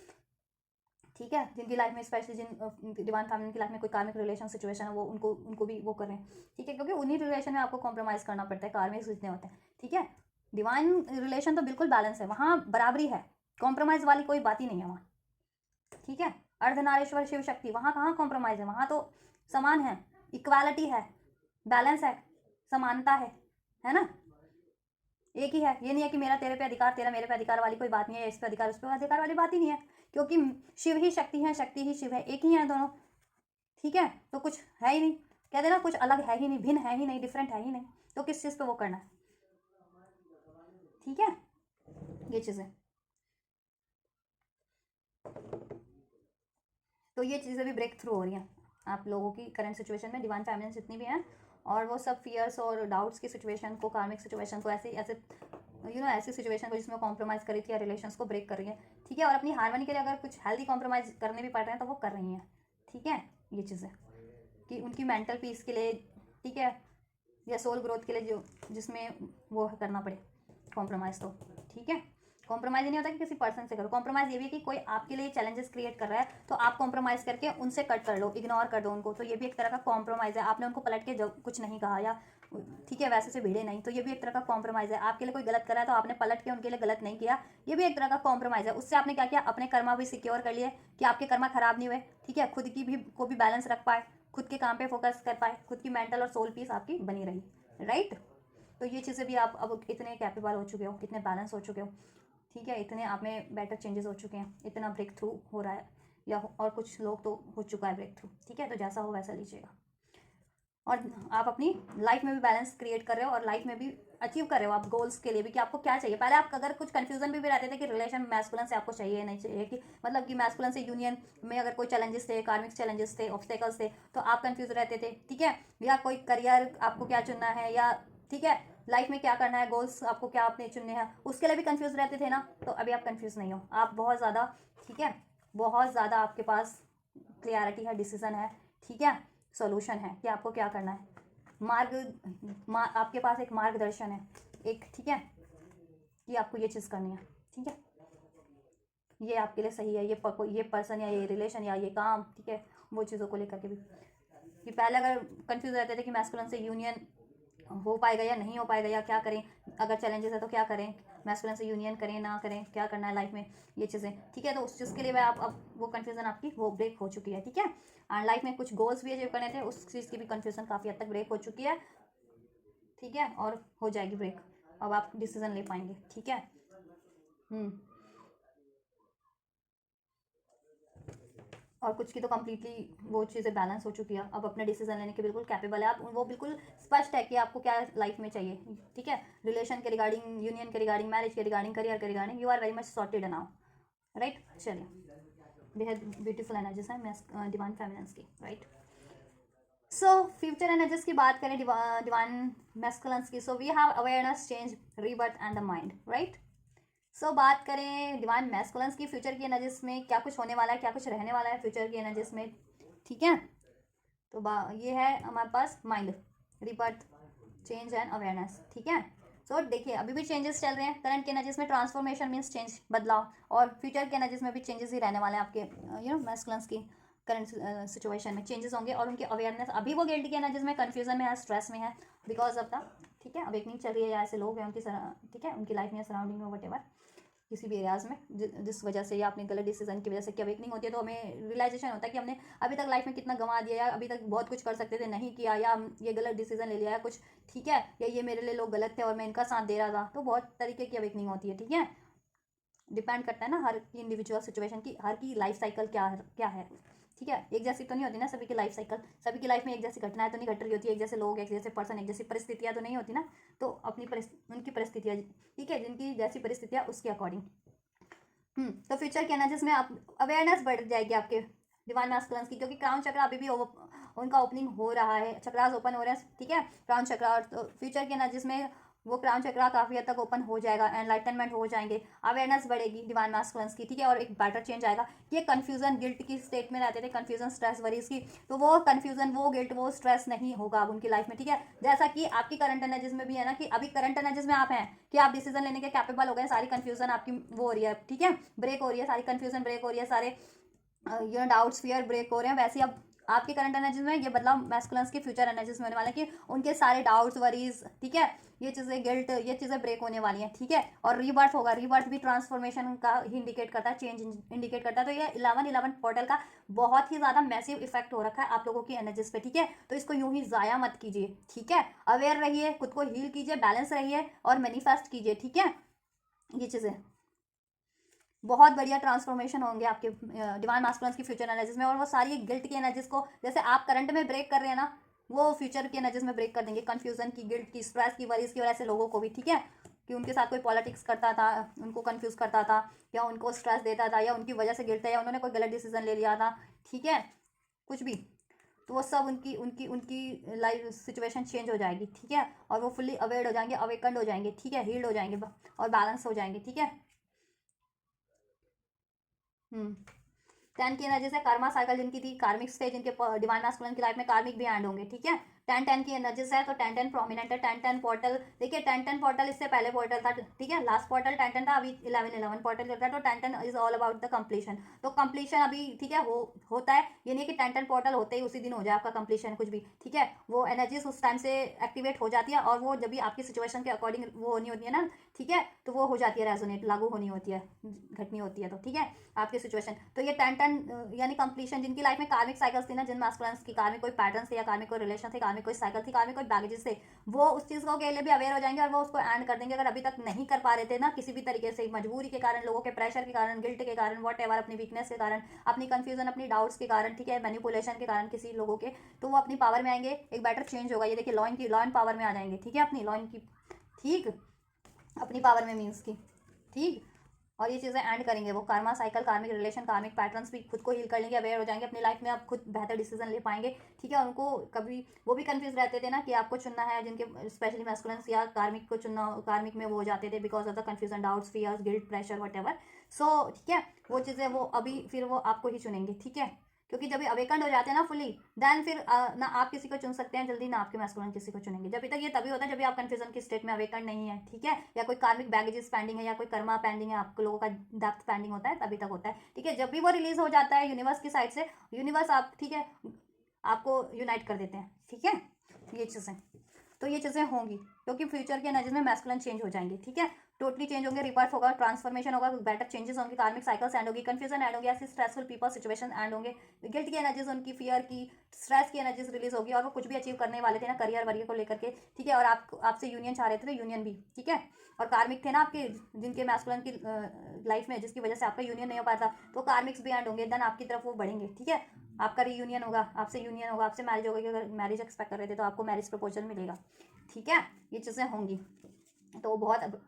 ठीक है, जिनकी लाइफ में, स्पेशली जिन डिवाइन फैमिली की लाइफ में कोई कार्मिक रिलेशन सिचुएशन है, वो उनको भी वो कर रहे हैं, ठीक है, क्योंकि उन्हीं रिलेशन में आपको कॉम्प्रोमाइज़ करना पड़ता है, कार्मिक जितने होते हैं, ठीक है, डिवाइन रिलेशन तो बिल्कुल बैलेंस है, वहाँ बराबरी है, कॉम्प्रोमाइज़ वाली कोई बात ही नहीं है वहाँ, ठीक है, अर्धनारेश्वर शिव शक्ति, वहाँ कहाँ कॉम्प्रोमाइज़ है, वहाँ तो समान है, इक्वालिटी है, बैलेंस है, समानता है ना, एक ही है। ये नहीं है कि मेरा तेरे पे अधिकार, तेरा मेरे पे अधिकार वाली कोई बात नहीं है, इस पे अधिकार, उस पे अधिकार वाली बात ही नहीं है, क्योंकि शिव ही शक्ति है, शक्ति ही शिव है, एक ही है दोनों, ठीक है, तो कुछ है ही नहीं, कहते ना, कुछ अलग है ही नहीं, भिन्न है ही नहीं, डिफरेंट है ही नहीं, तो किस चीज़ पे वो करना है, ठीक है, ये चीज़ें, तो ये चीज़ें भी ब्रेक थ्रू हो रही हैं आप लोगों की करंट सिचुएशन में, डिवाइन फैमिली जितनी भी हैं, और वो सब फियर्स और डाउट्स की सिचुएशन को, कार्मिक सिचुएशन को, ऐसे ऐसे ऐसी सिचुएशन को जिसमें कॉम्प्रोमाइज़ करी थी या रिलेशंस को ब्रेक कर रही है, ठीक है, और अपनी हारमोनी के लिए अगर कुछ हेल्दी कॉम्प्रोमाइज़ करने भी पड़ रहे हैं तो वो कर रही हैं, ठीक है, ये चीज़ें, कि उनकी मेंटल पीस के लिए, ठीक है, या सोल ग्रोथ के लिए जो जिसमें वो करना पड़े कॉम्प्रोमाइज़, तो ठीक है, कॉम्प्रोमाइज़ नहीं होता कि किसी पर्सन से करो, कॉम्प्रोमाइज़ ये भी है कि कोई आपके लिए चैलेंजेस क्रिएट कर रहा है, तो आप कॉम्प्रोमाइज़ करके उनसे कट कर लो, इग्नोर कर दो उनको, तो ये भी एक तरह का कॉम्प्रोमाइज़ है, आपने उनको पलट के कुछ नहीं कहा, या ठीक है वैसे से भिड़े नहीं, तो ये भी एक तरह का कॉम्प्रोमाइज़ है, आपके लिए कोई गलत करा है तो आपने पलट के उनके लिए गलत नहीं किया, ये भी एक तरह का कॉम्प्रोमाइज़ है, उससे आपने क्या किया, अपने कर्मा भी सिक्योर कर लिए, कि आपके कर्मा खराब नहीं हुए, ठीक है, खुद की भी को भी बैलेंस रख पाए, खुद के काम पे फोकस कर पाए, खुद की मेंटल और सोल पीस आपकी बनी रही, राइट। तो ये चीज़ें भी आप अब इतने कैपेबल हो चुके हो, इतने बैलेंस हो चुके हो, ठीक है, इतने आप में बेटर चेंजेस हो चुके हैं, इतना ब्रेक थ्रू हो रहा है, या और कुछ लोग तो हो चुका है ब्रेक थ्रू, ठीक है, तो जैसा हो वैसा लीजिएगा, और आप अपनी लाइफ में भी बैलेंस क्रिएट कर रहे हो, और लाइफ में भी अचीव कर रहे हो आप गोल्स के लिए भी, कि आपको क्या चाहिए। पहले आप अगर कुछ कंफ्यूजन भी रहते थे कि रिलेशन मैस्कुलिन से आपको चाहिए नहीं चाहिए, कि मतलब कि मैस्कुलिन से यूनियन में अगर कोई चैलेंजेस थे, कार्मिक चैलेंजेस थे, ऑब्स्टेकल्स थे, तो आप कंफ्यूज रहते थे, ठीक है, या कोई करियर आपको क्या चुनना है, या ठीक है, लाइफ में क्या करना है, गोल्स आपको क्या अपने चुनने हैं, उसके लिए भी कंफ्यूज रहते थे ना, तो अभी आप कंफ्यूज नहीं हो, आप बहुत ज़्यादा, ठीक है, बहुत ज़्यादा आपके पास क्लियरिटी है, डिसीजन है, ठीक है, सॉल्यूशन है कि आपको क्या करना है, आपके पास एक मार्गदर्शन है एक, ठीक है, कि आपको ये चीज़ करनी है, ठीक है, ये आपके लिए सही है, ये पर्सन या ये रिलेशन या ये काम, ठीक है, वो चीज़ों को लेकर के भी, कि पहले अगर कंफ्यूज रहते थे कि मैस्कुलिन से यूनियन हो पाएगा या नहीं हो पाएगा, या क्या करें, अगर चैलेंजेस है तो क्या करें, मैस्कुलिन से यूनियन करें ना करें, क्या करना है लाइफ में, ये चीज़ें, ठीक है, तो उस चीज़ के लिए मैं आप अब वो कन्फ्यूज़न आपकी वो ब्रेक हो चुकी है, ठीक है, एंड लाइफ में कुछ गोल्स भी अचीव करने थे, उस चीज़ की भी कन्फ्यूज़न काफ़ी हद तक ब्रेक हो चुकी है, ठीक है, और हो जाएगी ब्रेक, अब आप डिसीजन ले पाएंगे, ठीक है। और कुछ की तो कम्प्लीटली वो चीज़ें बैलेंस हो चुकी है, अब अपने डिसीजन लेने के बिल्कुल कैपेबल है आप, वो बिल्कुल स्पष्ट है कि आपको क्या लाइफ में चाहिए, ठीक है, रिलेशन के रिगार्डिंग, यूनियन के रिगार्डिंग, मैरिज के रिगार्डिंग, करियर के regarding, you are very much sorted now, right. चलिए, बेहद ब्यूटीफुल एनर्जीज है डिवाइन फेमिनिन्स की, राइट। सो फ्यूचर एनर्जीज की बात करें डिवाइन मैस्कुलिन्स की, so we have awareness, change, rebirth and the mind, right. So बात करें डिवाइन मैस्कुलिन्स की, फ्यूचर की एनर्जीज में क्या कुछ होने वाला है, क्या कुछ रहने वाला है फ्यूचर की एनर्जीज में, ठीक है, तो ये है हमारे पास mind, rebirth, change and awareness, ठीक है। सो देखिए अभी भी चेंजेस चल रहे हैं, करंट के एनर्जीज में ट्रांसफॉर्मेशन मीन्स चेंज, बदलाव, और फ्यूचर के एनर्जीज में भी चेंजेस ही रहने वाले हैं आपके, मैस्कुलिन्स की करंट सिचुएशन में चेंजेस होंगे, और उनकी अवेयरनेस, अभी वो गिल्ट की एनर्जीज में कन्फ्यूजन में है, स्ट्रेस में है, बिकॉज ऑफ द, ठीक है, अवेकनिंग चल रही है, या ऐसे लोग हैं उनकी, ठीक है, उनकी लाइफ में, सराउंडिंग में, वट एवर, किसी भी एरियाज में जिस वजह से, या अपने गलत डिसीजन की वजह से क्या अवेकनिंग होती है, तो हमें रियलाइजेशन होता है कि हमने अभी तक लाइफ में कितना गंवा दिया, या अभी तक बहुत कुछ कर सकते थे नहीं किया, या हम ये गलत डिसीजन ले लिया या कुछ, ठीक है, या ये मेरे लिए लोग गलत थे और मैं इनका साथ दे रहा था, तो बहुत तरीके की अवेकनिंग होती है, ठीक है, डिपेंड करता है ना हर की इंडिविजुअल सिचुएशन की, हर की लाइफ साइकिल क्या है, ठीक है, एक जैसी तो नहीं होती ना सभी की लाइफ साइकिल, सभी की लाइफ में एक जैसी घटनाएं तो नहीं घट रही होती, एक जैसे लोग, एक जैसे पर्सन, एक जैसी परिस्थितियां तो नहीं होती ना, तो अपनी उनकी परिस्थितियां, ठीक है, जिनकी जैसी परिस्थितियां उसके अकॉर्डिंग, तो फ्यूचर के एनर्जीज में आप अवेयरनेस बढ़ जाएगी आपके डिवाइन मैस्कुलिन्स की, क्योंकि क्राउन चक्र अभी भी उनका ओपनिंग हो रहा है, चक्रास ओपन हो रहे हैं, ठीक है, क्राउन चक्र, और तो फ्यूचर के एनर्जीज में वो क्राउन चक्र काफ़ी हद तक ओपन हो जाएगा, एनलाइटनमेंट हो जाएंगे, अवेयरनेस बढ़ेगी डिवाइन मैस्कुलिन्स की, ठीक है, और एक बेटर चेंज आएगा। ये कन्फ्यूजन गिल्ट की स्टेट में रहते थे, कन्फ्यूजन स्ट्रेस वरीज की, तो वो कन्फ्यूजन, वो गिल्ट, वो स्ट्रेस नहीं होगा अब उनकी लाइफ में, ठीक है, जैसा कि आपकी करंट एनर्जीज में भी है ना, कि अभी करंट एनर्जीज में आप हैं कि आप डिसीजन लेने के कैपेबल हो गए, सारी कन्फ्यूजन आपकी वो हो रही है, ठीक है, ब्रेक हो रही है, सारी कन्फ्यूजन ब्रेक हो रही है, सारे डाउट्स फियर ब्रेक हो रहे हैं, वैसे अब आपके करंट एनर्जीज में ये बदलाव मैस्कुलिन्स की फ्यूचर एनर्जीज में होने वाला है, कि उनके सारे डाउट्स वरीज, ठीक है, ये चीज़ें गिल्ट, ये चीज़ें ब्रेक होने वाली हैं, ठीक है, और रीबर्थ होगा, रीबर्थ भी ट्रांसफॉर्मेशन का ही इंडिकेट करता है, चेंज इंडिकेट करता है, तो ये 11-11 पोर्टल का बहुत ही ज़्यादा मैसिव इफेक्ट हो रखा है आप लोगों की एनर्जीज पे, ठीक है, तो इसको यूं ही ज़ाया मत कीजिए, ठीक है, अवेयर रहिए, खुद को हील कीजिए, बैलेंस रहिए और मैनिफेस्ट कीजिए, ठीक है, ये चीज़ें बहुत बढ़िया ट्रांसफॉर्मेशन होंगे आपके डिवाइन मैस्कुलिन्स की फ्यूचर एनर्जीज में, और वो सारी गिल्ट की एनर्जीज को जैसे आप करंट में ब्रेक कर रहे हैं ना, वो फ्यूचर की एनर्जीज में ब्रेक कर देंगे, कन्फ्यूजन की, गिल्ट की, स्ट्रेस की, वरीज की, और ऐसे लोगों को भी, ठीक है, कि उनके साथ कोई पॉलिटिक्स करता था, उनको कन्फ्यूज करता था, या उनको स्ट्रेस देता था, या उनकी वजह से गिल्ट है, या उन्होंने कोई गलत डिसीजन ले लिया था, ठीक है, कुछ भी, तो वो सब उनकी उनकी उनकी लाइफ सिचुएशन चेंज हो जाएगी, ठीक है, और वो फुल्ली अवेयर हो जाएंगे, अवेकंड हो जाएंगे, ठीक है, हील्ड हो जाएंगे और बैलेंस हो जाएंगे, ठीक है। 10 की एनर्जी से कर्मा साइकिल जिनकी थी, कार्मिक स्टेज जिनके डिवाइन मैस्कुलिन की लाइफ में कार्मिक भी एंड होंगे, ठीक है, 10-10 की एनर्जी है, तो 10-10 प्रोमिनेंट है, 10-10 पोर्टल, देखिए 10-10 पोर्टल इससे पहले पोर्टल था, ठीक है, लास्ट पोर्टल 10-10 था, अभी 11-11 पोर्टल करता है, तो 10-10 is all about the completion, तो कंप्लीशन अभी, ठीक है, होता है, ये नहीं कि 10-10 पोर्टल होते ही उसी दिन हो जाए आपका कंप्लीशन, कुछ भी, ठीक है, वो एनर्जीज उस टाइम से एक्टिवेट हो जाती है, और वो जब भी आपकी सिचुएशन के अकॉर्डिंग वो होनी होती है ना, ठीक है, तो वो हो जाती है, रेजोनेट लागू होनी होती है, घटनी होती है, तो ठीक है, आपकी सिचुएशन, तो ये 10-10 यानी कंप्लीशन, जिनकी लाइफ में कार्मिक साइकिल्स थी ना, जिन मैस्कुलिन्स की कार्मिक कोई पैटर्न थे, या कार्मिक कोई रिलेशन थे, कार्मिक कोई साइकिल थी, कार्मिक कोई बैगेजेस थे, वो उस चीज़ को के लिए भी अवेयर हो जाएंगे, और वो उसको एंड कर देंगे, अगर अभी तक नहीं कर पा रहे थे ना, किसी भी तरीके से, मजबूरी के कारण, लोगों के प्रेशर के कारण, गिल्ट के कारण, वॉट एवर, अपनी वीकनेस के कारण, अपनी कन्फ्यूजन, अपनी डाउट्स के कारण, ठीक है, मैनिपुलेशन के कारण किसी लोगों के, तो वो अपनी पावर में आएंगे, एक बेटर चेंज होगा, ये देखिए लॉ इन पावर में आ जाएंगे, ठीक है, अपनी लॉ इन की, ठीक, अपनी पावर में मीन्स की, ठीक, और ये चीज़ें एंड करेंगे वो कर्मा साइकिल, कार्मिक रिलेशन, कार्मिक पैटर्न्स भी खुद को हील कर लेंगे, अवेयर हो जाएंगे अपनी लाइफ में, आप खुद बेहतर डिसीजन ले पाएंगे। ठीक है, उनको कभी वो भी कंफ्यूज रहते थे ना कि आपको चुनना है, जिनके स्पेशली मैस्कुलिन्स या कार्मिक को चुनना, कार्मिक में वो हो जाते थे because of the confusion, doubts, fears, guilt, pressure, whatever. So ठीक है, वो चीज़ें वो अभी फिर वो आपको ही चुनेंगे। ठीक है, क्योंकि जब अवेकंड हो जाते हैं ना फुली, देन फिर ना आप किसी को चुन सकते हैं जल्दी, ना आपके मैस्कुलिन किसी को चुनेंगे। जब तक ये तभी होता है जब आप कंफ्यूजन की स्टेट में अवेकंड नहीं है। ठीक है, या कोई कार्मिक बैगेजेस पेंडिंग है, या कोई कर्मा पेंडिंग है, आप लोगों का डेप्थ पेंडिंग होता है, तभी तक होता है। ठीक है, जब भी वो रिलीज हो जाता है यूनिवर्स की साइड से, यूनिवर्स आप ठीक है आपको यूनाइट कर देते हैं। ठीक है, ये चीज़ें तो ये चीज़ें होंगी क्योंकि फ्यूचर के एनर्जीज में मैस्कुलिन चेंज हो जाएंगे। ठीक है, टोटली चेंज होंगे, रिवर्स होगा, ट्रांसफॉर्मेशन होगा, बेटर चेंजेस होंगे, कार्मिक साइकिल्स एंड होगी, कंफ्यूजन एंड होगी, ऐसी स्ट्रेसफुल पीपल सिचुएशन एंड होंगे, गिल्ट की एनर्जीज, उनकी फियर की, स्ट्रेस की एनर्जीज रिलीज होगी, और वो कुछ भी अचीव करने वाले थे ना करियर वरियर को लेकर के। ठीक है, और आपसे यूनियन चाह रहे थे तो यूनियन भी। ठीक है, और कार्मिक थे ना आपके, जिनके मैस्कुलिन की लाइफ में जिसकी वजह से आपका यूनियन नहीं हो पाता, तो कार्मिक्स भी एंड होंगे, देन आपकी तरफ वो बढ़ेंगे। ठीक है, आपका रीयूनियन होगा, आपसे यूनियन होगा, आपसे मैरिज होगा, अगर मैरिज एक्सपेक्ट कर रहे थे तो आपको मैरिज प्रपोजल मिलेगा। ठीक है, ये चीज़ें होंगी। तो बहुत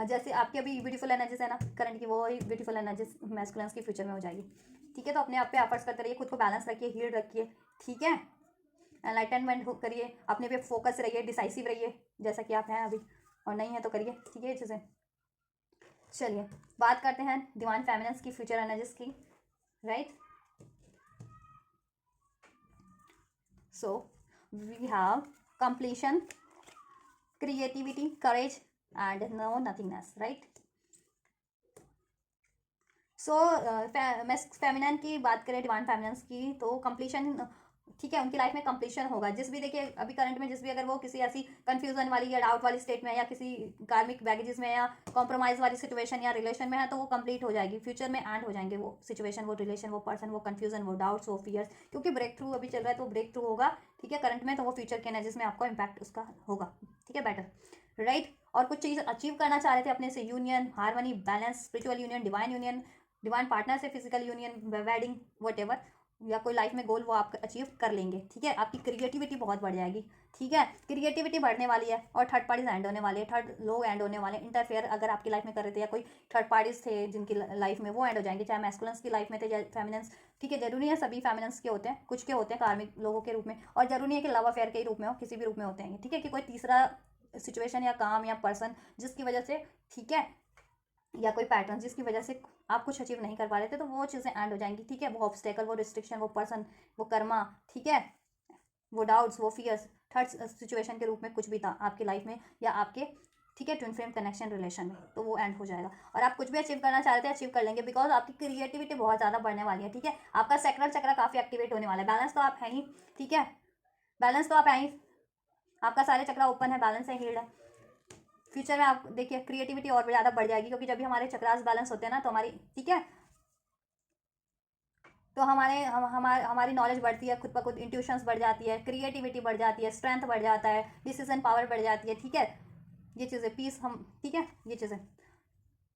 जैसे आपकी अभी ब्यूटीफुल एनर्जीज है ना करंट की, वो ब्यूटीफुल एनर्जीज मैस्कुलिन्स की फ्यूचर में हो जाएगी। ठीक है, तो अपने आप पे एफर्ट्स करते रहिए, खुद को बैलेंस रखिए, हील रखिए। ठीक है, एनलाइटनमेंट करिए, अपने पे फोकस रहिए, डिसाइसिव रहिए जैसा कि आप हैं अभी, और नहीं है तो करिए। ठीक है, ये चीज़ें। चलिए बात करते हैं डिवाइन फेमिनिन्स की फ्यूचर एनर्जीज की। Right, so we have completion, creativity, courage and no nothingness. Right, so feminine की बात करें, डिवाइन फेमिनन्स की, तो कंप्लीशन। ठीक है, उनकी लाइफ में कंप्लीशन होगा। जिस भी देखिए अभी करंट में जिस भी अगर वो किसी ऐसी कंफ्यूजन वाली या डाउट वाली स्टेट में है, या किसी कार्मिक बैगेजेस में, या कॉम्प्रोमाइज वाली सिचुएशन या रिलेशन में है, तो वो कंप्लीट हो जाएगी, फ्यूचर में एंड हो जाएंगे वो सिचुएशन, वो रिलेशन, वो पर्सन, वो कंफ्यूजन, वो डाउट्स, वो फियर्स, क्योंकि ब्रेक थ्रू अभी चल रहा है, तो ब्रेक थ्रू होगा। ठीक है, करंट में, तो वो फ्यूचर के एनर्जीज में आपको इम्पैक्ट उसका होगा। ठीक है, बेटर। राइट, और कुछ चीज़ अचीव करना चाह रहे थे अपने से, union, harmony, balance, spiritual union, divine partner से physical union, wedding, whatever, या कोई लाइफ में गोल वो आप अचीव कर लेंगे। ठीक है, आपकी क्रिएटिविटी बहुत बढ़ जाएगी। ठीक है, क्रिएटिविटी बढ़ने वाली है, और थर्ड पार्टीज एंड होने वाले, थर्ड लोग एंड होने वाले, इंटरफेयर अगर आपकी लाइफ में कर रहे थे, या कोई थर्ड पार्टीज थे जिनकी लाइफ में, वो एंड हो जाएंगे, चाहे मैस्कुलिन्स की लाइफ में थे या फेमिनिन्स। ठीक है, जरूरी है सभी फेमिनिन्स के होते हैं, कुछ के होते हैं कार्मिक लोगों के रूप में, और जरूरी नहीं है कि लव अफेयर के रूप में हो, किसी भी रूप में होते हैं। ठीक है, कि कोई तीसरा सिचुएशन या काम या पर्सन जिसकी वजह से, ठीक है, या कोई पैटर्न जिसकी वजह से आप कुछ अचीव नहीं कर पा रहे थे, तो वो चीज़ें एंड हो जाएंगी। ठीक है, वो ऑब्स्टेकल, वो रिस्ट्रिक्शन, वो पर्सन, वो कर्मा, ठीक है, वो डाउट्स, वो फियर्स, थर्ड सिचुएशन के रूप में कुछ भी था आपकी लाइफ में या आपके, ठीक है, ट्विन फ्लेम कनेक्शन रिलेशन में, तो वो एंड हो जाएगा, और आप कुछ भी अचीव करना चाह रहे थे अचीव कर लेंगे, बिकॉज आपकी क्रिएटिविटी बहुत ज़्यादा बढ़ने वाली है। ठीक है, आपका सैक्रल चक्र काफ़ी एक्टिवेट होने वाला है, बैलेंस तो आप है ही। ठीक है, बैलेंस तो आप है ही, आपका सारे चक्र ओपन है, बैलेंस है, हील्ड है। फ्यूचर में आप देखिए क्रिएटिविटी और भी ज़्यादा बढ़ जाएगी, क्योंकि जब भी हमारे चक्रास बैलेंस होते हैं ना, तो हमारी, ठीक है, तो हमारी नॉलेज बढ़ती है, खुद ब खुद इंट्यूशंस बढ़ जाती है, क्रिएटिविटी बढ़ जाती है, स्ट्रेंथ बढ़ जाता है, डिसीजन पावर बढ़ जाती है। ठीक है, ये चीज़ें पीस हम, ठीक है, ये चीज़ें,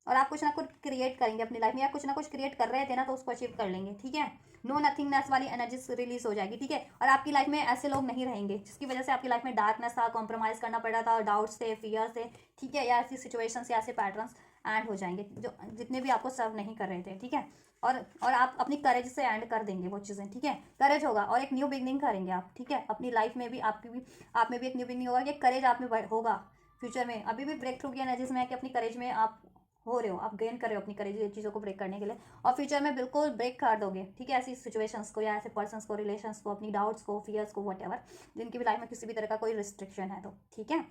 और आप कुछ ना कुछ क्रिएट करेंगे अपनी लाइफ में, या कुछ ना कुछ क्रिएट कर रहे थे ना, तो उसको अचीव कर लेंगे। ठीक है, नो नथिंगनेस वाली एनर्जी रिलीज हो जाएगी। ठीक है, और आपकी लाइफ में ऐसे लोग नहीं रहेंगे जिसकी वजह से आपकी लाइफ में डार्कनेस था, कॉम्प्रोमाइज़ करना पड़ रहा था, डाउट्स थे, फियर्स थे। ठीक है, या ऐसी सिचुएशंस या ऐसे पैटर्न्स एंड हो जाएंगे जो जितने भी आपको सर्व नहीं कर रहे थे। ठीक है, और आप अपनी करेज से एंड कर देंगे वो चीज़ें। ठीक है, करेज होगा, और एक न्यू बिगनिंग करेंगे आप। ठीक है, अपनी लाइफ में भी आपकी भी, आप में भी एक न्यू बिगनिंग होगा, कि करेज आप में होगा फ्यूचर में। अभी भी ब्रेक थ्रू की एनर्जीज में है कि अपनी करेज में आप हो रहे हो, आप गेन कर रहे हो अपनी करेज चीज़ों को ब्रेक करने के लिए, और फ्यूचर में बिल्कुल ब्रेक कर दोगे। ठीक है, ऐसी सिचुएशंस को या ऐसे पर्सन्स को, रिलेशंस को, अपनी डाउट्स को, फियर्स को, वट एवर, जिनकी भी लाइफ में किसी भी तरह का कोई रिस्ट्रिक्शन है, तो ठीक है,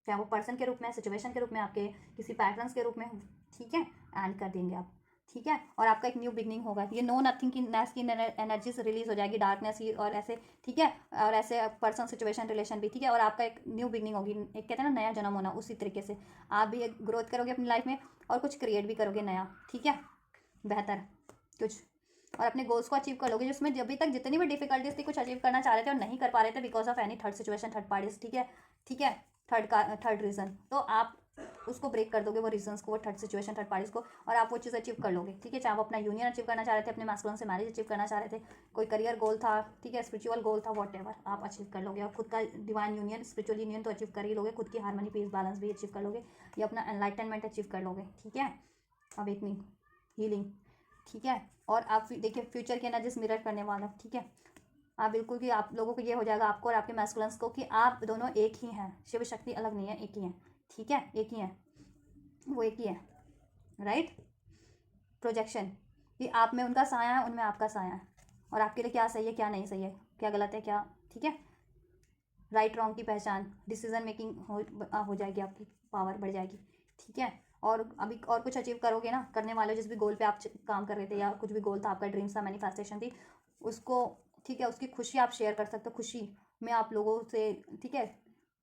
चाहे वो पर्सन के रूप में, सिचुएशन के रूप में, आपके किसी पैटर्न्स के रूप में। ठीक है, एंड कर देंगे आप। ठीक है, और आपका एक न्यू बिगनिंग होगा, ये नो नथिंग की नेस की एनर्जीज रिलीज हो जाएगी, डार्कनेस की, और ऐसे, ठीक है, और ऐसे पर्सन, सिचुएशन, रिलेशन भी। ठीक है, और आपका एक न्यू बिगनिंग होगी, एक कहते हैं ना नया जन्म होना, उसी तरीके से आप भी एक ग्रोथ करोगे अपनी लाइफ में, और कुछ क्रिएट भी करोगे नया। ठीक है, बेहतर कुछ, और अपने गोल्स को अचीव कर लोगे, जिसमें अभी तक जितनी भी डिफिकल्टीज थी, कुछ अचीव करना चाह रहे थे और नहीं कर पा रहे थे because of any third situation, third parties. ठीक है, ठीक है, थर्ड रीजन, तो आप उसको ब्रेक कर दोगे, वो रीजंस को, वो थर्ड सिचुएशन, थर्ड पार्टीज को, और आप वो चीज़ अचीव कर लोगे। ठीक है, चाहे वो अपना यूनियन अचीव करना चाह रहे थे, अपने मैस्कुलिन से मैरिज अचीव करना चाह रहे थे, कोई करियर गोल था, ठीक है, स्पिरिचुअल गोल था, वॉट आप अचीव कर लोगे। और खुद का डिवाइन यूनियन, स्पिरिचुअल यूनियन तो अचीव कर ही लोगे, खुद की हार्मनी, पीस, बैलेंस भी अचीव कर लोगे, या अपना एनलाइटनमेंट अचीव कर लोगे। ठीक है, अवेकनिंग, हीलिंग। ठीक है, और आप देखिए फ्यूचर की एनर्जीज मिरर करने वाला। ठीक है, आप बिल्कुल कि आप लोगों को ये हो जाएगा, आपको और आपके मैस्कुलिन्स को, कि आप दोनों एक ही हैं, शिव शक्ति अलग नहीं है, एक ही है। ठीक है, एक ही है, वो एक ही है, राइट। प्रोजेक्शन, कि आप में उनका साया है, उनमें आपका साया है, और आपके लिए क्या सही है, क्या नहीं सही है, क्या गलत है, क्या ठीक है, राइट रॉन्ग की पहचान, डिसीजन मेकिंग हो जाएगी, आपकी पावर बढ़ जाएगी। ठीक है, और अभी और कुछ अचीव करोगे ना, करने वाले जिस भी गोल पे आप काम कर रहे थे, या कुछ भी गोल था आपका, ड्रीम्स था, मैनिफेस्टेशन थी, उसको, ठीक है, उसकी खुशी आप शेयर कर सकते हो, खुशी में आप लोगों से, ठीक है,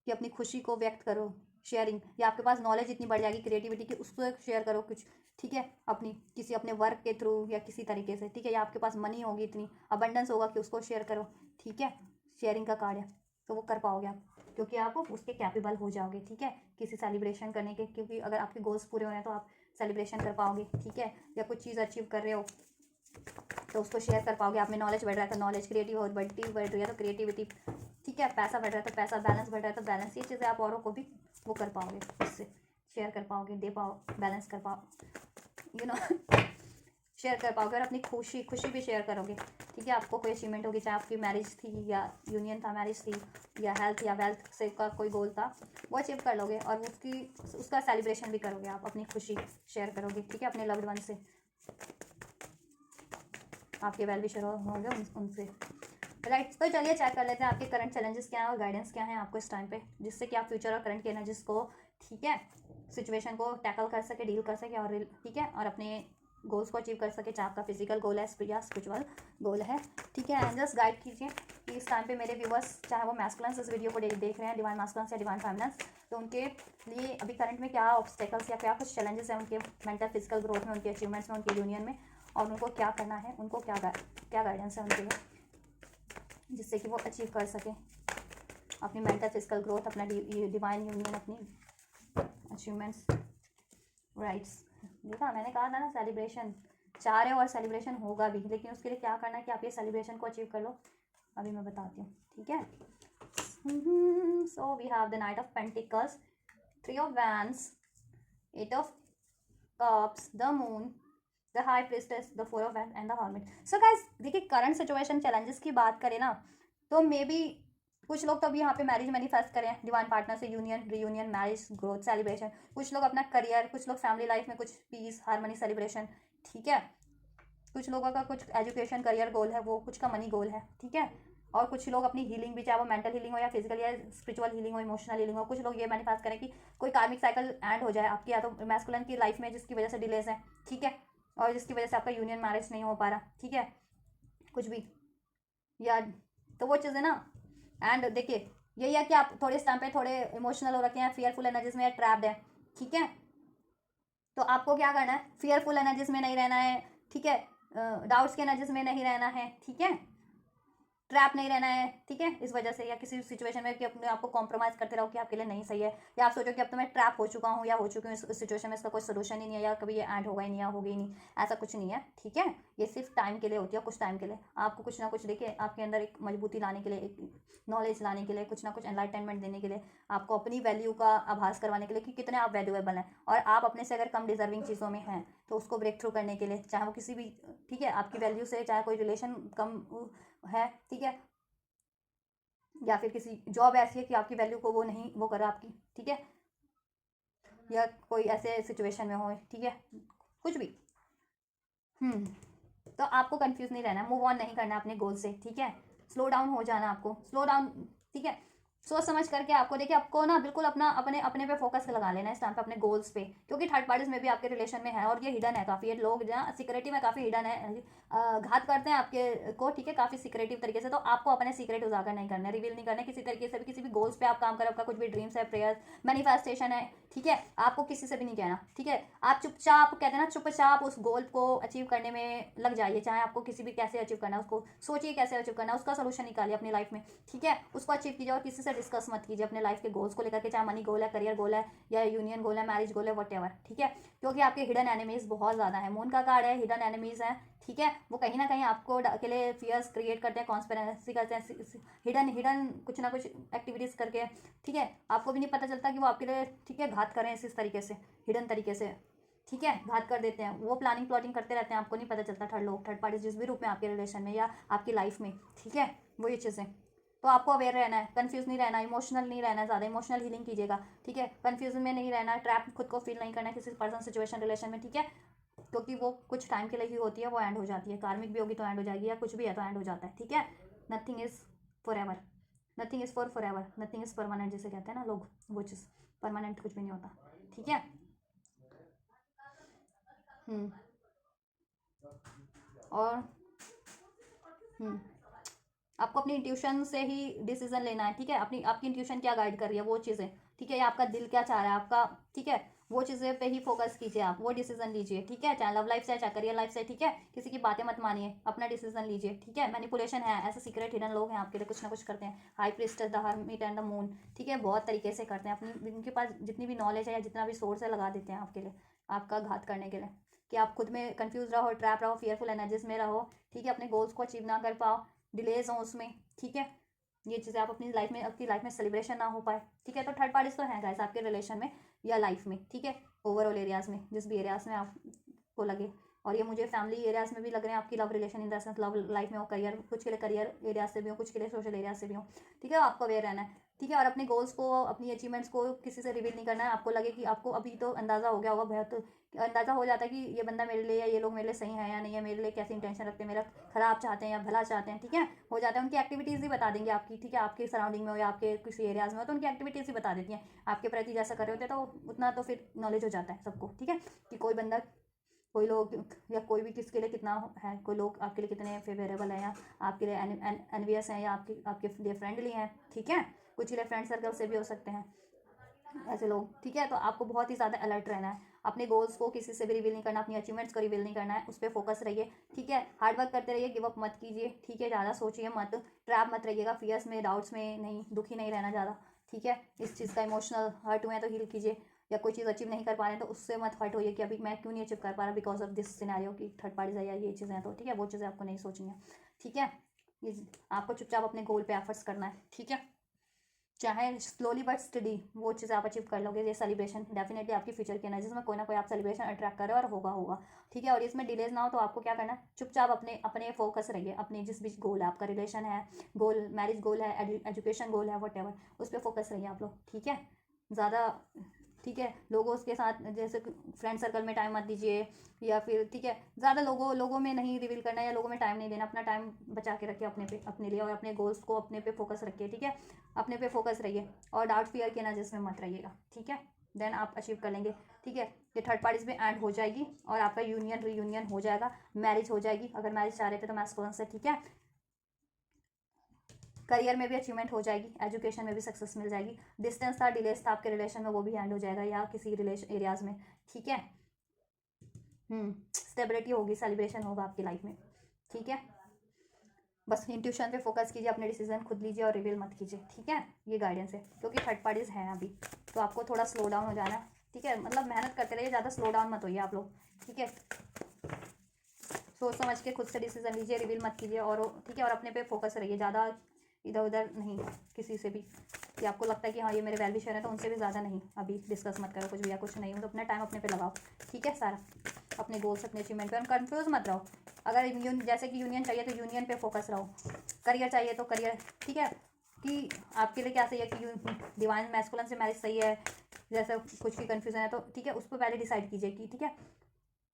कि अपनी खुशी को व्यक्त करो, शेयरिंग, या आपके पास नॉलेज इतनी बढ़ जाएगी क्रिएटिविटी की, उसको शेयर करो कुछ। ठीक है, अपनी किसी अपने वर्क के थ्रू या किसी तरीके से। ठीक है, या आपके पास मनी होगी, इतनी अबंडेंस होगा कि उसको शेयर करो। ठीक है, शेयरिंग का कार्य तो वो कर पाओगे आप, क्योंकि आप उसके कैपेबल हो जाओगे। ठीक है, किसी सेलिब्रेशन करने के, क्योंकि अगर आपके गोल्स पूरे हो रहे हैं तो आप सेलिब्रेशन कर पाओगे। ठीक है, या कुछ चीज़ अचीव कर रहे हो तो उसको शेयर कर पाओगे। आप में नॉलेज बढ़ रहा है तो नॉलेज, क्रिएटिविटी बढ़ रही है तो क्रिएटिविटी। ठीक है, पैसा बढ़ रहा है तो पैसा, बैलेंस बढ़ रहा है तो बैलेंस, ये चीज़ें आप औरों को भी वो कर पाओगे, उससे शेयर कर पाओगे, दे पाओ, बैलेंस कर पाओ, शेयर कर पाओगे, और अपनी खुशी भी शेयर करोगे। ठीक है, आपको कोई अचीवमेंट होगी, चाहे आपकी मैरिज थी या यूनियन था, मैरिज थी, या हेल्थ या वेल्थ से का कोई गोल था, वो अचीव कर लोगे, और उसका सेलिब्रेशन भी करोगे, आप अपनी खुशी शेयर करोगे। ठीक है, अपने लव्ड वन से, आपके वेल विशर होंगे उनसे, राइट। तो चलिए चेक कर लेते हैं आपके करंट चैलेंजेस क्या हैं और गाइडेंस क्या है आपको इस टाइम पे, जिससे कि आप फ्यूचर और करंट की एनर्जीज को, ठीक है, सिचुएशन को टैकल कर सके, डील कर सके, और ठीक है, और अपने गोल्स को अचीव कर सके, चाहे आपका फिजिकल गोल है या स्पिरिचुअल गोल है। ठीक है, एंड जस्ट गाइड कीजिए कि इस टाइम पे मेरे व्यूवर्स, चाहे वो मैस्कुलिन्स इस वीडियो को देख रहे हैं, डिवाइन मैस्कुलिन्स या डिवाइन फेमिनिन्स, तो उनके लिए अभी करंट में क्या ऑब्स्टेकल्स या क्या कुछ चैलेंजेस हैं उनके मेंटल फिजिकल ग्रोथ में, उनके अचीवमेंट्स में, उनके यूनियन में, और उनको क्या करना है, उनको क्या गाइडेंस है उनके लिए, जिससे कि वो अचीव कर सकें अपनी मेंटल फिजिकल ग्रोथ, अपना डिवाइन यूनियन, अपनी अचीवमेंट्स, राइट्स। देखा, मैंने कहा था ना, सेलिब्रेशन चाह रहे हो और सेलिब्रेशन होगा भी, लेकिन उसके लिए क्या करना है कि आप ये सेलिब्रेशन को अचीव कर लो। अभी मैं बताती हूँ। ठीक है, so we have the knight of pentacles, 3 of wands, 8 of cups, the moon, the high priestess, the 4 of wands and the hermit. So guys, देखिए करंट सिचुएशन चैलेंजेस की बात करें ना, तो मे बी कुछ लोग तो अभी यहाँ पे मैरिज मैनिफेस्ट करें, डिवाइन पार्टनर से union, reunion, marriage, growth, celebration. कुछ लोग अपना करियर, कुछ लोग फैमिली लाइफ में कुछ पीस, हार्मनी, सेलिब्रेशन। ठीक है, कुछ लोगों का कुछ एजुकेशन करियर गोल है, वो कुछ का मनी गोल है। ठीक है, और कुछ लोग अपनी हीलिंग भी, चाहे वो मेंटल हीलिंग हो या फिजिकल या स्पिरिचुअल हीलिंग हो, इमोशनल हीलिंग हो। कुछ लोग ये मैनिफेस्ट करें कि कोई कार्मिक साइकिल एंड हो जाए आपकी, या तो मैस्कुलिन की लाइफ में जिसकी वजह से डिलेस है। ठीक है, और जिसकी वजह से आपका यूनियन मैरिज नहीं हो पा रहा। ठीक है, कुछ भी, या तो वो चीज़ें ना। एंड देखिए, यही है कि आप थोड़े इस टाइम पे थोड़े इमोशनल हो रखे हैं, फियरफुल एनर्जीज में ट्रैप्ड है। ठीक है, तो आपको क्या करना है, फियरफुल एनर्जीज में नहीं रहना है। ठीक है, डाउट्स के एनर्जीज में नहीं रहना है। ठीक है, ट्रैप नहीं रहना है। ठीक है, इस वजह से, या किसी सिचुएशन में कि अपने आपको कॉम्प्रोमाइज़ करते रहो कि आपके लिए नहीं सही है, या आप सोचो कि अब तो मैं ट्रैप हो चुका हूँ या हो चुकी हूँ इस सिचुएशन में, इसका कोई सोल्यूशन ही नहीं है, या कभी ये एंड होगा ही नहीं, या होगी ही नहीं। ऐसा कुछ नहीं है। ठीक है, ये सिर्फ टाइम के लिए होती है, कुछ टाइम के लिए आपको कुछ ना कुछ, देखिए, आपके अंदर एक मजबूती लाने के लिए, एक नॉलेज लाने के लिए, कुछ ना कुछ एनलाइटनमेंट देने के लिए, आपको अपनी वैल्यू का आभास करवाने के लिए कि कितने आप वैल्यूएबल हैं, और आप अपने से अगर कम डिजर्विंग चीज़ों में हैं तो उसको ब्रेक थ्रू करने के लिए, चाहे वो किसी भी, ठीक है, आपकी वैल्यू से, चाहे कोई रिलेशन कम है, ठीक है, या फिर किसी जॉब ऐसी है कि आपकी वैल्यू को वो नहीं वो करा आपकी। ठीक है, या कोई ऐसे सिचुएशन में हो। ठीक है, कुछ भी। तो आपको कंफ्यूज नहीं रहना, मूव ऑन नहीं करना अपने गोल से। ठीक है, स्लो डाउन हो जाना, आपको स्लो डाउन। ठीक है, सोच समझ करके आपको, देखिए, आपको ना बिल्कुल अपना अपने अपने पे फोकस लगा लेना इस टाइम पे, अपने गोल्स पे, क्योंकि थर्ड पार्टीज में भी आपके रिलेशन में है, और ये हिडन है काफ़ी, ये लोग ना सिक्योरिटी में काफ़ी हिडन है, घात करते हैं आपके को। ठीक है, काफ़ी सिक्रेटिव तरीके से, तो आपको अपने सीक्रेट उजागर नहीं करना, रिवील नहीं करना किसी तरीके से भी, किसी भी गोल्स पे आप काम करें, आपका कुछ भी ड्रीम्स है, प्रेयर्स, मैनिफेस्टेशन है। ठीक है, आपको किसी से भी नहीं कहना। ठीक है, आप चुपचाप, कहते हैं ना, चुपचाप उस गोल को अचीव करने में लग जाइए, चाहे आपको किसी भी कैसे अचीव करना है, उसको सोचिए कैसे अचीव करना है, उसका सोल्यूशन निकालिए अपनी लाइफ में। ठीक है, उसको अचीव कीजिए, और किसी से से डिस्कस मत कीजिए अपने लाइफ के गोल्स को लेकर के, चाहे मनी गोल है, करियर गोल है, या यूनियन गोल है, मैरिज गोल है, वट, ठीक है, क्योंकि आपके हिडन एनिमीज बहुत ज़्यादा है। मून का कार्ड है, हिडन एनिमीज है, ठीक है, वो कहीं ना कहीं आपको के लिए फियर्स क्रिएट करते हैं, कॉन्स्पिरेसी करते हैं, हिडन हिडन कुछ ना कुछ एक्टिविटीज़ करके, ठीक है, आपको भी नहीं पता चलता कि वो आपके लिए, ठीक है, घात करें इस तरीके से, हिडन तरीके से, ठीक है, घात कर देते हैं, वो प्लानिंग प्लॉटिंग करते रहते हैं, आपको नहीं पता चलता। थर्ड पार्टी जिस भी रूप में आपके रिलेशन में या आपकी लाइफ में, ठीक है, वो ये चीज़ें, तो आपको अवेयर रहना है, कंफ्यूज नहीं रहना, इमोशनल नहीं रहना, ज़्यादा इमोशनल हीलिंग कीजिएगा, ठीक है, कंफ्यूजन में नहीं रहना, ट्रैप खुद को फील नहीं करना है किसी पर्सन, सिचुएशन, रिलेशन में, ठीक है, क्योंकि वो कुछ टाइम के लिए ही होती है, वो एंड हो जाती है, कार्मिक भी होगी तो एंड हो जाएगी, या कुछ भी है तो एंड हो जाता है, ठीक है। Nothing is for ever, nothing is for ever, nothing is permanent जिसे कहते हैं ना लोग, वो चीज़ परमानेंट कुछ भी नहीं होता, ठीक है। और आपको अपनी इंट्यूशन से ही डिसीजन लेना है, ठीक है, अपनी आपकी इंट्यूशन क्या गाइड कर रही है वो चीज़ें, ठीक है, या आपका दिल क्या चाह रहा है आपका, ठीक है, वो चीज़ें पे ही फोकस कीजिए, आप वो डिसीजन लीजिए, ठीक है, चाहे लव लाइफ से चाहे करियर लाइफ से, ठीक है, किसी की बातें मत मानिए, अपना डिसीजन लीजिए, ठीक है। मैनिपुलेशन है, ऐसे सीक्रेट हिडन लोग हैं आपके लिए, कुछ ना कुछ करते हैं, high priestess, the hermit and the moon, ठीक है, बहुत तरीके से करते हैं, अपनी उनके पास जितनी भी नॉलेज है या जितना भी सोर्स है लगा देते हैं आपके लिए, आपका घात करने के लिए, कि आप खुद में कंफ्यूज रहो, ट्रैप रहो, फियरफुल एनर्जीज में रहो, ठीक है, अपने गोल्स को अचीव ना कर पाओ, डिलेज हो उसमें, ठीक है, ये चीज़ें आप अपनी लाइफ में सेलिब्रेशन ना हो पाए, ठीक है। तो थर्ड पार्टीज तो हैं गाइस आपके रिलेशन में या लाइफ में, ठीक है, ओवरऑल एरियाज़ में, जिस भी एरियाज़ में आपको लगे, और ये मुझे फैमिली एरियाज़ में भी लग रहे हैं आपकी, love relation in the sense love life में हो, करियर, कुछ के लिए करियर एरियाज से भी हो, कुछ के लिए सोशल एरियाज से भी हो, ठीक है, आपको अवेयर रहना है, ठीक है, और अपने गोल्स को, अपनी अचीवमेंट्स को किसी से रिवील नहीं करना है। आपको लगे कि आपको अभी तो अंदाज़ा हो गया होगा, बहुत अंदाज़ा हो जाता है कि ये बंदा मेरे लिए या ये लोग मेरे लिए सही है या नहीं है, मेरे लिए कैसी इंटेंशन रखते हैं, मेरा खराब चाहते हैं या भला चाहते हैं, ठीक है, हो जाता है। उनकी एक्टिविटीज़ ही बता देंगे आपकी, ठीक है, आपके सराउंडिंग में हो या आपके किसी एरियाज़ में हो, तो उनकी एक्टिविटीज़ ही बता देती हैं आपके प्रति, जैसा कर रहे होते हैं, तो उतना तो फिर नॉलेज हो जाता है सबको, ठीक है, कि कोई बंदा, कोई लोग या कोई भी किसके लिए कितना है, कोई लोग आपके लिए कितने फेवरेबल हैं या आपके लिए एनवियस हैं या आपके लिए फ्रेंडली हैं, ठीक है, कुछ के लिए फ्रेंड सर्कल से भी हो सकते हैं ऐसे लोग, ठीक है। तो आपको बहुत ही ज़्यादा अलर्ट रहना है, अपने गोल्स को किसी से भी रिवील नहीं करना, अपनी अचीवमेंट्स को रिवील नहीं करना है, उस पर फोकस रहिए, ठीक है, हार्ड वर्क करते रहिए, गिव अप मत कीजिए, ठीक है, ज़्यादा सोचिए मत, ट्रैप मत रहिएगा, फियर्स में, डाउट्स में नहीं, दुखी नहीं रहना ज़्यादा, ठीक है, इस चीज़ का इमोशनल हर्ट हुए हैं तो हील कीजिए, या कोई चीज़ अचीव नहीं कर पा रहे हैं तो उससे मत हर्ट होइए कि अभी मैं क्यों नहीं अचीव कर पा रहा बिकॉज ऑफ दिस सिनेरियो की थर्ड पार्टीज है या ये चीज़ें हैं, तो ठीक है, वो चीज़ें आपको नहीं सोचनी है, ठीक है, ये आपको चुपचाप अपने गोल पे एफर्ट्स करना है, ठीक है, चाहे स्लोली बट स्टडी वो चीज़ आप अचीव कर लोगे। ये सेलिब्रेशन डेफिनेटली आपकी फ्यूचर की एनर्जी में कोई ना कोई आप सेलिब्रेशन अट्रैक्ट करो और होगा, ठीक है, और इसमें डिलेज ना हो तो आपको क्या करना है, चुपचाप अपने अपने फोकस रहिए, अपने जिस भी गोल है, आपका रिलेशन है गोल, मैरिज गोल है, एजुकेशन गोल है, वट एवर, उस पर फोकस रहिए आप लोग, ठीक है, ज़्यादा, ठीक है, लोगों के साथ जैसे फ्रेंड सर्कल में टाइम मत दीजिए, या फिर ठीक है ज़्यादा लोगों में नहीं रिवील करना या लोगों में टाइम नहीं देना, अपना टाइम बचा के रखिए अपने पे, अपने लिए, और अपने गोल्स को अपने पे फोकस रखिए, ठीक है, अपने पे फोकस रहिए, और डाउट फियर की एनर्जीज में मत रहिएगा, ठीक है, देन आप अचीव कर लेंगे, ठीक है। ये थर्ड पार्टीज में एंड हो जाएगी और आपका यूनियन रीयूनियन हो जाएगा, मैरिज हो जाएगी, अगर मैरिज चाह रहे थे तो मैस्कुलिन से, ठीक है, करियर में भी अचीवमेंट हो जाएगी, एजुकेशन में भी सक्सेस मिल जाएगी, डिस्टेंस था, डिलेस था आपके रिलेशन में, वो भी एंड हो जाएगा, या किसी रिलेशन एरियाज में, ठीक है, स्टेबिलिटी होगी, सेलिब्रेशन होगा आपकी लाइफ में, ठीक है। बस इंट्यूशन पे फोकस कीजिए, अपने डिसीजन खुद लीजिए और रिवील मत कीजिए, ठीक है, ये गाइडेंस है, क्योंकि थर्ड पार्टीज हैं अभी, तो आपको थोड़ा स्लो डाउन हो जाना है, ठीक है, मतलब मेहनत करते रहिए, ज़्यादा स्लो डाउन मत होइए आप लोग, ठीक है, सोच समझ के खुद से डिसीजन लीजिए, रिवील मत कीजिए, और ठीक है, और अपने पे फोकस रहिए, ज़्यादा इधर उधर नहीं किसी से भी, कि आपको लगता है कि हाँ ये मेरे वेल विशर है तो उनसे भी ज़्यादा नहीं अभी डिस्कस मत करो कुछ भी, या कुछ नहीं हो तो अपना टाइम अपने पे लगाओ, ठीक है, सारा अपने गोल्स अपने अचीवमेंट पे, और कंफ्यूज मत रहो, अगर जैसे कि यूनियन चाहिए तो यूनियन पे फोकस रहो, करियर चाहिए तो करियर, ठीक है, कि आपके लिए क्या सही है, कि डिवाइन मैस्कुलिन से मैरिज सही है, जैसे कुछ भी कन्फ्यूजन है तो ठीक है, उसको पहले डिसाइड कीजिए कि ठीक है,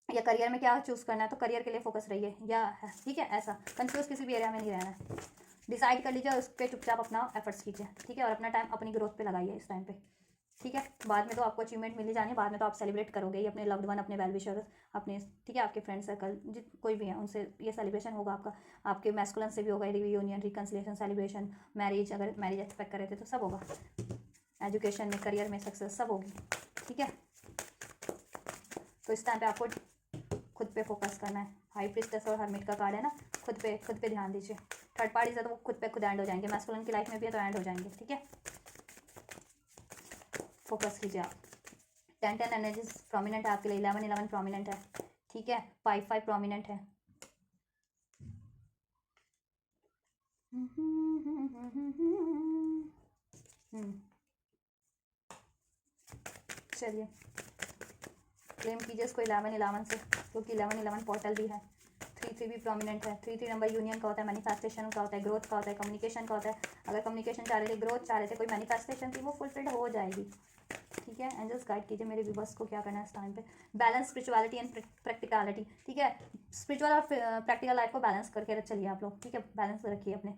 या करियर में क्या चूज़ करना है तो करियर के लिए फोकस रहिए, या ठीक है, ऐसा कंफ्यूज किसी भी एरिया में नहीं रहना है, डिसाइड कर लीजिए, उस पर चुपचाप अपना एफर्ट्स कीजिए, ठीक है, और अपना टाइम अपनी ग्रोथ पे लगाइए इस टाइम पे, ठीक है, बाद में तो आपको अचीवमेंट मिल ही जानी है, बाद में तो आप सेलिब्रेट करोगे ही अपने लव्ड वन, अपने वेल विशर्स, अपने ठीक है, आपके फ्रेंड सर्कल कोई भी है उनसे ये सेलिब्रेशन होगा आपका, आपके मैस्कुलिन से भी होगा, रियूनियन, रिकन्सिलेशन, सेलिब्रेशन, मैरिज, अगर मैरिज एक्सपेक्ट कर रहे थे तो सब होगा, एजुकेशन में, करियर में सक्सेस सब होगी, ठीक है। तो इस टाइम पे आपको खुद पे फोकस करना है, हाई प्रीस्टेस और हर्मिट का कार्ड है ना, खुद पे ध्यान दीजिए, थर्ड पार्टी से तो वो खुद पे खुद एंड हो जाएंगे, मैस्कुलिन की लाइफ में भी है तो एंड हो जाएंगे, ठीक है। फोकस कीजिए आप। 10 एनर्जीज प्रोमिनेंट है आपके लिए, 11 प्रोमिनेंट है, ठीक है, 5 प्रोमिनेंट है। चलिए क्लेम कीजिए इसको 11 से, क्योंकि 11 पोर्टल भी है। 3 भी प्रोमिनेंट है। 3 नंबर यूनियन का होता है, मैनिफेस्टेशन का होता है, ग्रोथ का होता है, कम्युनिकेशन का होता है। अगर कम्युनिकेशन चाह रहे थे, ग्रोथ चाह रहे थे, कोई मैनिफेस्टेशन थी, वो फुलफिल्ड हो जाएगी, ठीक है। एंजल्स गाइड कीजिए मेरे व्यूवर्स को क्या करना है इस टाइम पे। बैलेंस स्पिरिचुअलिटी एंड प्रैक्टिकलिटी, ठीक है। स्पिरिचुअल और प्रैक्टिकल लाइफ को बैलेंस करके चलिए आप लोग, ठीक है। बैलेंस रखिए अपने,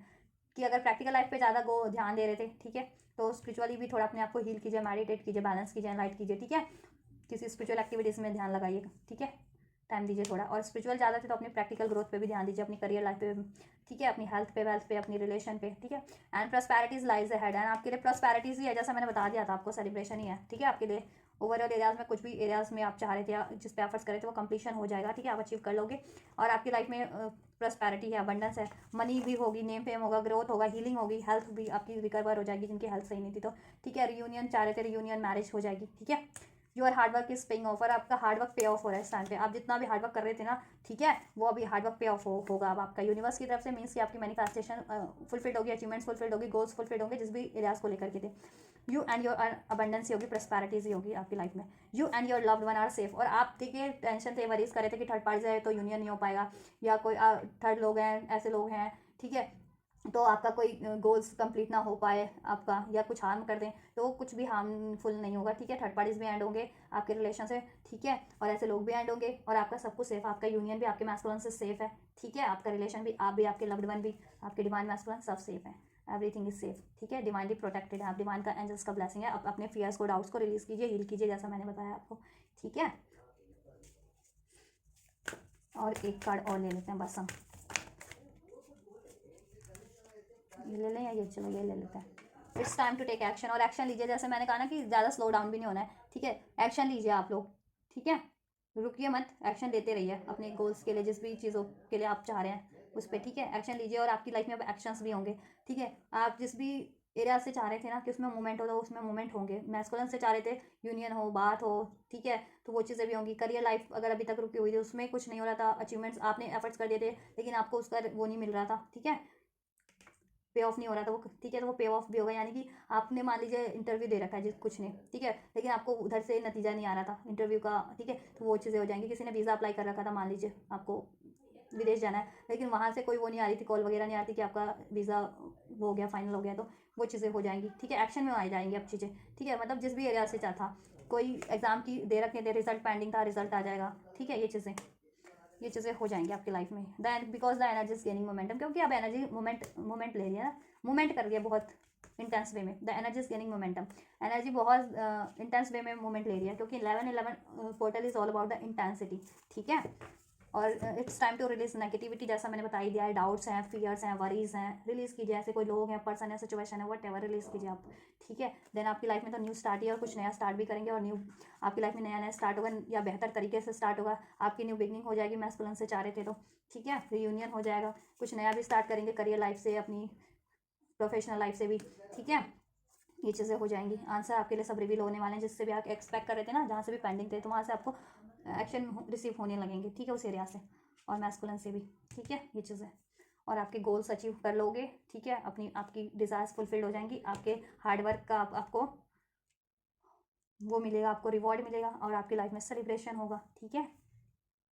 कि अगर प्रैक्टिकल लाइफ पे ज़्यादा ध्यान दे रहे थे, ठीक है, तो स्पिरिचुअली भी थोड़ा अपने आप को हील कीजिए, मेडिटेट कीजिए, बैलेंस कीजिए, लाइट कीजिए, ठीक है। किसी स्पिरिचुअल एक्टिविटीज़ में ध्यान लगाइएगा, ठीक है, टाइम दीजिए थोड़ा। और स्पिरिचुअल ज़्यादा थे तो अपनी प्रैक्टिकल ग्रोथ पे भी ध्यान दीजिए, अपनी करियर लाइफ पे, ठीक है, अपनी हेल्थ पे, वेल्थ पे, अपनी रिलेशन पे, ठीक है। And prosperities lies ahead, and आपके लिए प्रॉस्पेरिटीज ही है, जैसा मैंने बता दिया था आपको, सेलिब्रेशन ही है, ठीक है। आपके लिए ओवरऑल एरियाज में कुछ भी एरियाज में आप चाह रहे थे, जिस पे एफर्ट्स करे थे, वो कंप्लीशन हो जाएगा, ठीक है, आप अचीव कर लोगे। और आपकी लाइफ में प्रॉस्पेरिटी है, अबंडेंस है, मनी भी होगी, नेम फेम होगा, ग्रोथ होगा, हीलिंग होगी, हेल्थ भी आपकी रिकवर हो जाएगी जिनकी हेल्थ सही नहीं थी तो, ठीक है। रियूनियन चाह रहे थे, रियूनियन मैरिज हो जाएगी, ठीक है। Your hard work is paying off, और आपका हार्डवर्क पे ऑफ हो रहा है इस टाइम पे। आप जितना भी हार्डवर्क कर रहे थे ना, ठीक है, वो अभी हार्डवर्क पे ऑफ होगा अब आपका यूनिवर्स की तरफ से। मीन्स कि आपकी मैनिफेस्टेशन फुलफिल्ड होगी, अचीवमेंट्स फुलफिल्ड होगी, गोल्स फुलफिल्ड होंगे जिस भी एरियाज को लेकर के थे। यू एंड योर अबंडेंस होगी, प्रॉस्पेरिटीज ही होगी आपकी लाइफ में। You and your loved one are safe, और आप देखिए टेंशन थे, वरीज कर रहे थे कि थर्ड पार्टी है तो यूनियन नहीं हो पाएगा, या कोई थर्ड लोग हैं, ऐसे लोग हैं, ठीक है, तो आपका कोई गोल्स कंप्लीट ना हो पाए आपका, या कुछ हार्म कर दें, तो वो कुछ भी हार्मफुल नहीं होगा, ठीक है। थर्ड पार्टीज भी एंड होंगे आपके रिलेशन से, ठीक है, और ऐसे लोग भी एंड होंगे, और आपका सब कुछ सेफ, आपका यूनियन भी आपके मैस्कुलिन से सेफ है, ठीक है। आपका रिलेशन भी, आप भी, आपके लव्ड वन भी, आपके डिवाइन मैस्कुलिन सब सेफ है, एवरीथिंग इज सेफ, ठीक है। डिवाइनली प्रोटेक्टेड है आप, डिवाइन का एंजल्स का ब्लेसिंग है। आप अपने फियर्स को, डाउट्स को रिलीज कीजिए, हील कीजिए, जैसा मैंने बताया आपको, ठीक है। और एक कार्ड और ले लेते हैं बस हम, ये ले लें या ये, चलो ये ले लेते हैं। It's time to take action, और एक्शन लीजिए, जैसे मैंने कहा ना कि ज़्यादा स्लो डाउन भी नहीं होना है, ठीक है। एक्शन लीजिए आप लोग, ठीक है, रुकिए मत, एक्शन लेते रहिए अपने गोल्स के लिए, जिस भी चीज़ों के लिए आप चाह रहे हैं उस पर, ठीक है। एक्शन लीजिए, और आपकी लाइफ में अब एक्शंस भी होंगे, ठीक है। आप जिस भी एरिया से चाह रहे थे ना कि उसमें मूवमेंट हो, तो उसमें मूवमेंट होंगे। मैस्कुलिन से चाह रहे थे यूनियन हो, बात हो, ठीक है, तो वो चीज़ें भी होंगी। करियर लाइफ अगर अभी तक रुकी हुई थी, उसमें कुछ नहीं हो रहा था, अचीवमेंट्स आपने एफर्ट्स कर दिए थे, लेकिन आपको उसका वो नहीं मिल रहा था, ठीक है, पे ऑफ नहीं हो रहा था वो, ठीक है, तो वो पे ऑफ भी होगा। यानी कि आपने मान लीजिए इंटरव्यू दे रखा है जिस कुछ ने, ठीक है, लेकिन आपको उधर से नतीजा नहीं आ रहा था इंटरव्यू का, ठीक है, तो वो चीज़ें हो जाएंगी। किसी ने वीज़ा अप्लाई कर रखा था, मान लीजिए आपको विदेश जाना है, लेकिन वहाँ से कोई वो नहीं आ रही थी, कॉल वगैरह नहीं आ रही थी कि आपका वीज़ा हो गया, फाइनल हो गया, तो वो चीज़ें हो जाएंगी, ठीक है। एक्शन में आ जाएंगी अब चीज़ें, ठीक है। मतलब जिस भी एरिया से चाहता, कोई एग्जाम की दे रखे थे, रिजल्ट पेंडिंग था, रिजल्ट आ जाएगा, ठीक है। ये चीज़ें हो जाएंगी आपकी लाइफ में। Then because the energy is gaining momentum, क्योंकि अब एनर्जी मोमेंट ले रही है ना, मूवमेंट कर रही है बहुत इंटेंस वे में। The energy is gaining momentum, energy बहुत इंटेंस वे में मूवमेंट ले रही है, क्योंकि 11 portal is all about the intensity, ठीक है। और it's time to release negativity, जैसा मैंने बता ही दिया है। डाउट्स हैं, फियर्स हैं, वरीज हैं, रिलीज कीजिए। ऐसे कोई लोग हैं, पर्सन है, सिचुएशन है, वट एवर, रिलीज कीजिए आप, ठीक है। देन आपकी लाइफ में तो न्यू स्टार्ट ही है, और कुछ नया स्टार्ट भी करेंगे, और न्यू आपकी लाइफ में नया नया स्टार्ट होगा, या बेहतर तरीके से स्टार्ट होगा। आपकी न्यू बिगनिंग हो जाएगी, मैस्कुलिन से चाह रहे थे तो, ठीक है। रियूनियन हो जाएगा, कुछ नया भी स्टार्ट करेंगे, करियर लाइफ से, अपनी प्रोफेशनल लाइफ से भी, ठीक है। ये चीज़ें हो जाएंगी। आंसर आपके लिए सब रिवील होने वाले हैं, जिससे भी आप एक्सपेक्ट कर रहे थे ना, जहाँ से भी पेंडिंग थे, तो वहाँ से आपको एक्शन रिसीव होने लगेंगे, ठीक है, उस एरिया से, और मैस्कुलिन से भी, ठीक है। ये चीज़ें, और आपके गोल्स अचीव कर लोगे, ठीक है। अपनी आपकी डिज़ायर्स फुलफिल्ड हो जाएंगी, आपके हार्डवर्क का आपको वो मिलेगा, आपको रिवॉर्ड मिलेगा, और आपकी लाइफ में सेलिब्रेशन होगा, ठीक है।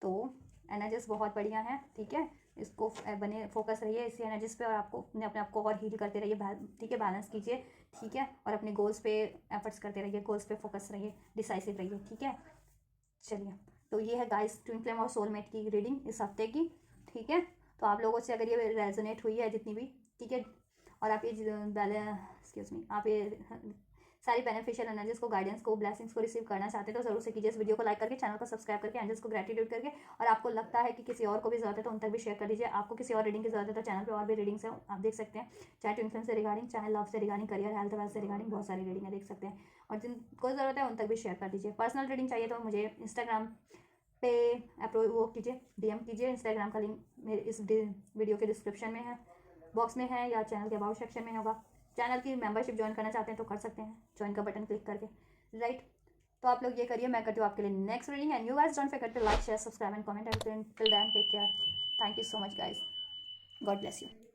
तो एनर्जीज बहुत बढ़िया हैं, ठीक है। इसको बने फोकस रहिए इसी एनर्जीज पे, और आपको अपने आप को और हील करते रहिए, ठीक है, बैलेंस कीजिए, ठीक है। और अपने गोल्स पे एफर्ट्स करते रहिए, गोल्स पे फोकस रहिए, डिसाइसिव रहिए, ठीक है। चलिए, तो ये है गाइस ट्विन फ्लेम और सोलमेट की रीडिंग इस हफ्ते की, ठीक है। तो आप लोगों से अगर ये रेजोनेट हुई है जितनी भी, ठीक है, और आप ये एक्सक्यूज मी, आप ये सारी बेनिफिशियल एनर्जीज को, गाइडेंस को, ब्लेसिंग्स को रिसीव करना चाहते हैं, तो जरूर से कीजिए इस वीडियो को लाइक करके, चैनल को सब्सक्राइब करके, एंजल्स को ग्रेटिट्यूड करके। और आपको लगता है कि किसी और को भी जरूरत है तो उन तक भी शेयर कर दीजिए। आपको किसी और रीडिंग की जरूरत है तो चैनल पे और भी रीडिंग्स हैं, आप देख सकते हैं, चाहे ट्विन फ्लेम से रिगार्डिंग, चाहे लव से रिगार्डिंग, करियर, हेल्थ, वेल्थ से रिगार्डिंग, बहुत सारी रीडिंग है, देख सकते हैं। और जिनको ज़रूरत है उन तक भी शेयर कर दीजिए। पर्सनल रीडिंग चाहिए तो मुझे इंस्टाग्राम पे अप्रोच वो कीजिए, डीएम कीजिए। इंस्टाग्राम का लिंक मेरे इस वीडियो के डिस्क्रिप्शन में है, बॉक्स में है, या चैनल के अबाउट सेक्शन में होगा। चैनल की मेंबरशिप ज्वाइन करना चाहते हैं तो कर सकते हैं, ज्वाइन का बटन क्लिक करके, राइट। तो आप लोग ये करिए, मैं करती हूँ आपके लिए next reading. And you guys don't forget to like share subscribe and comment everything. Till then take care, thank you so much guys, God bless you.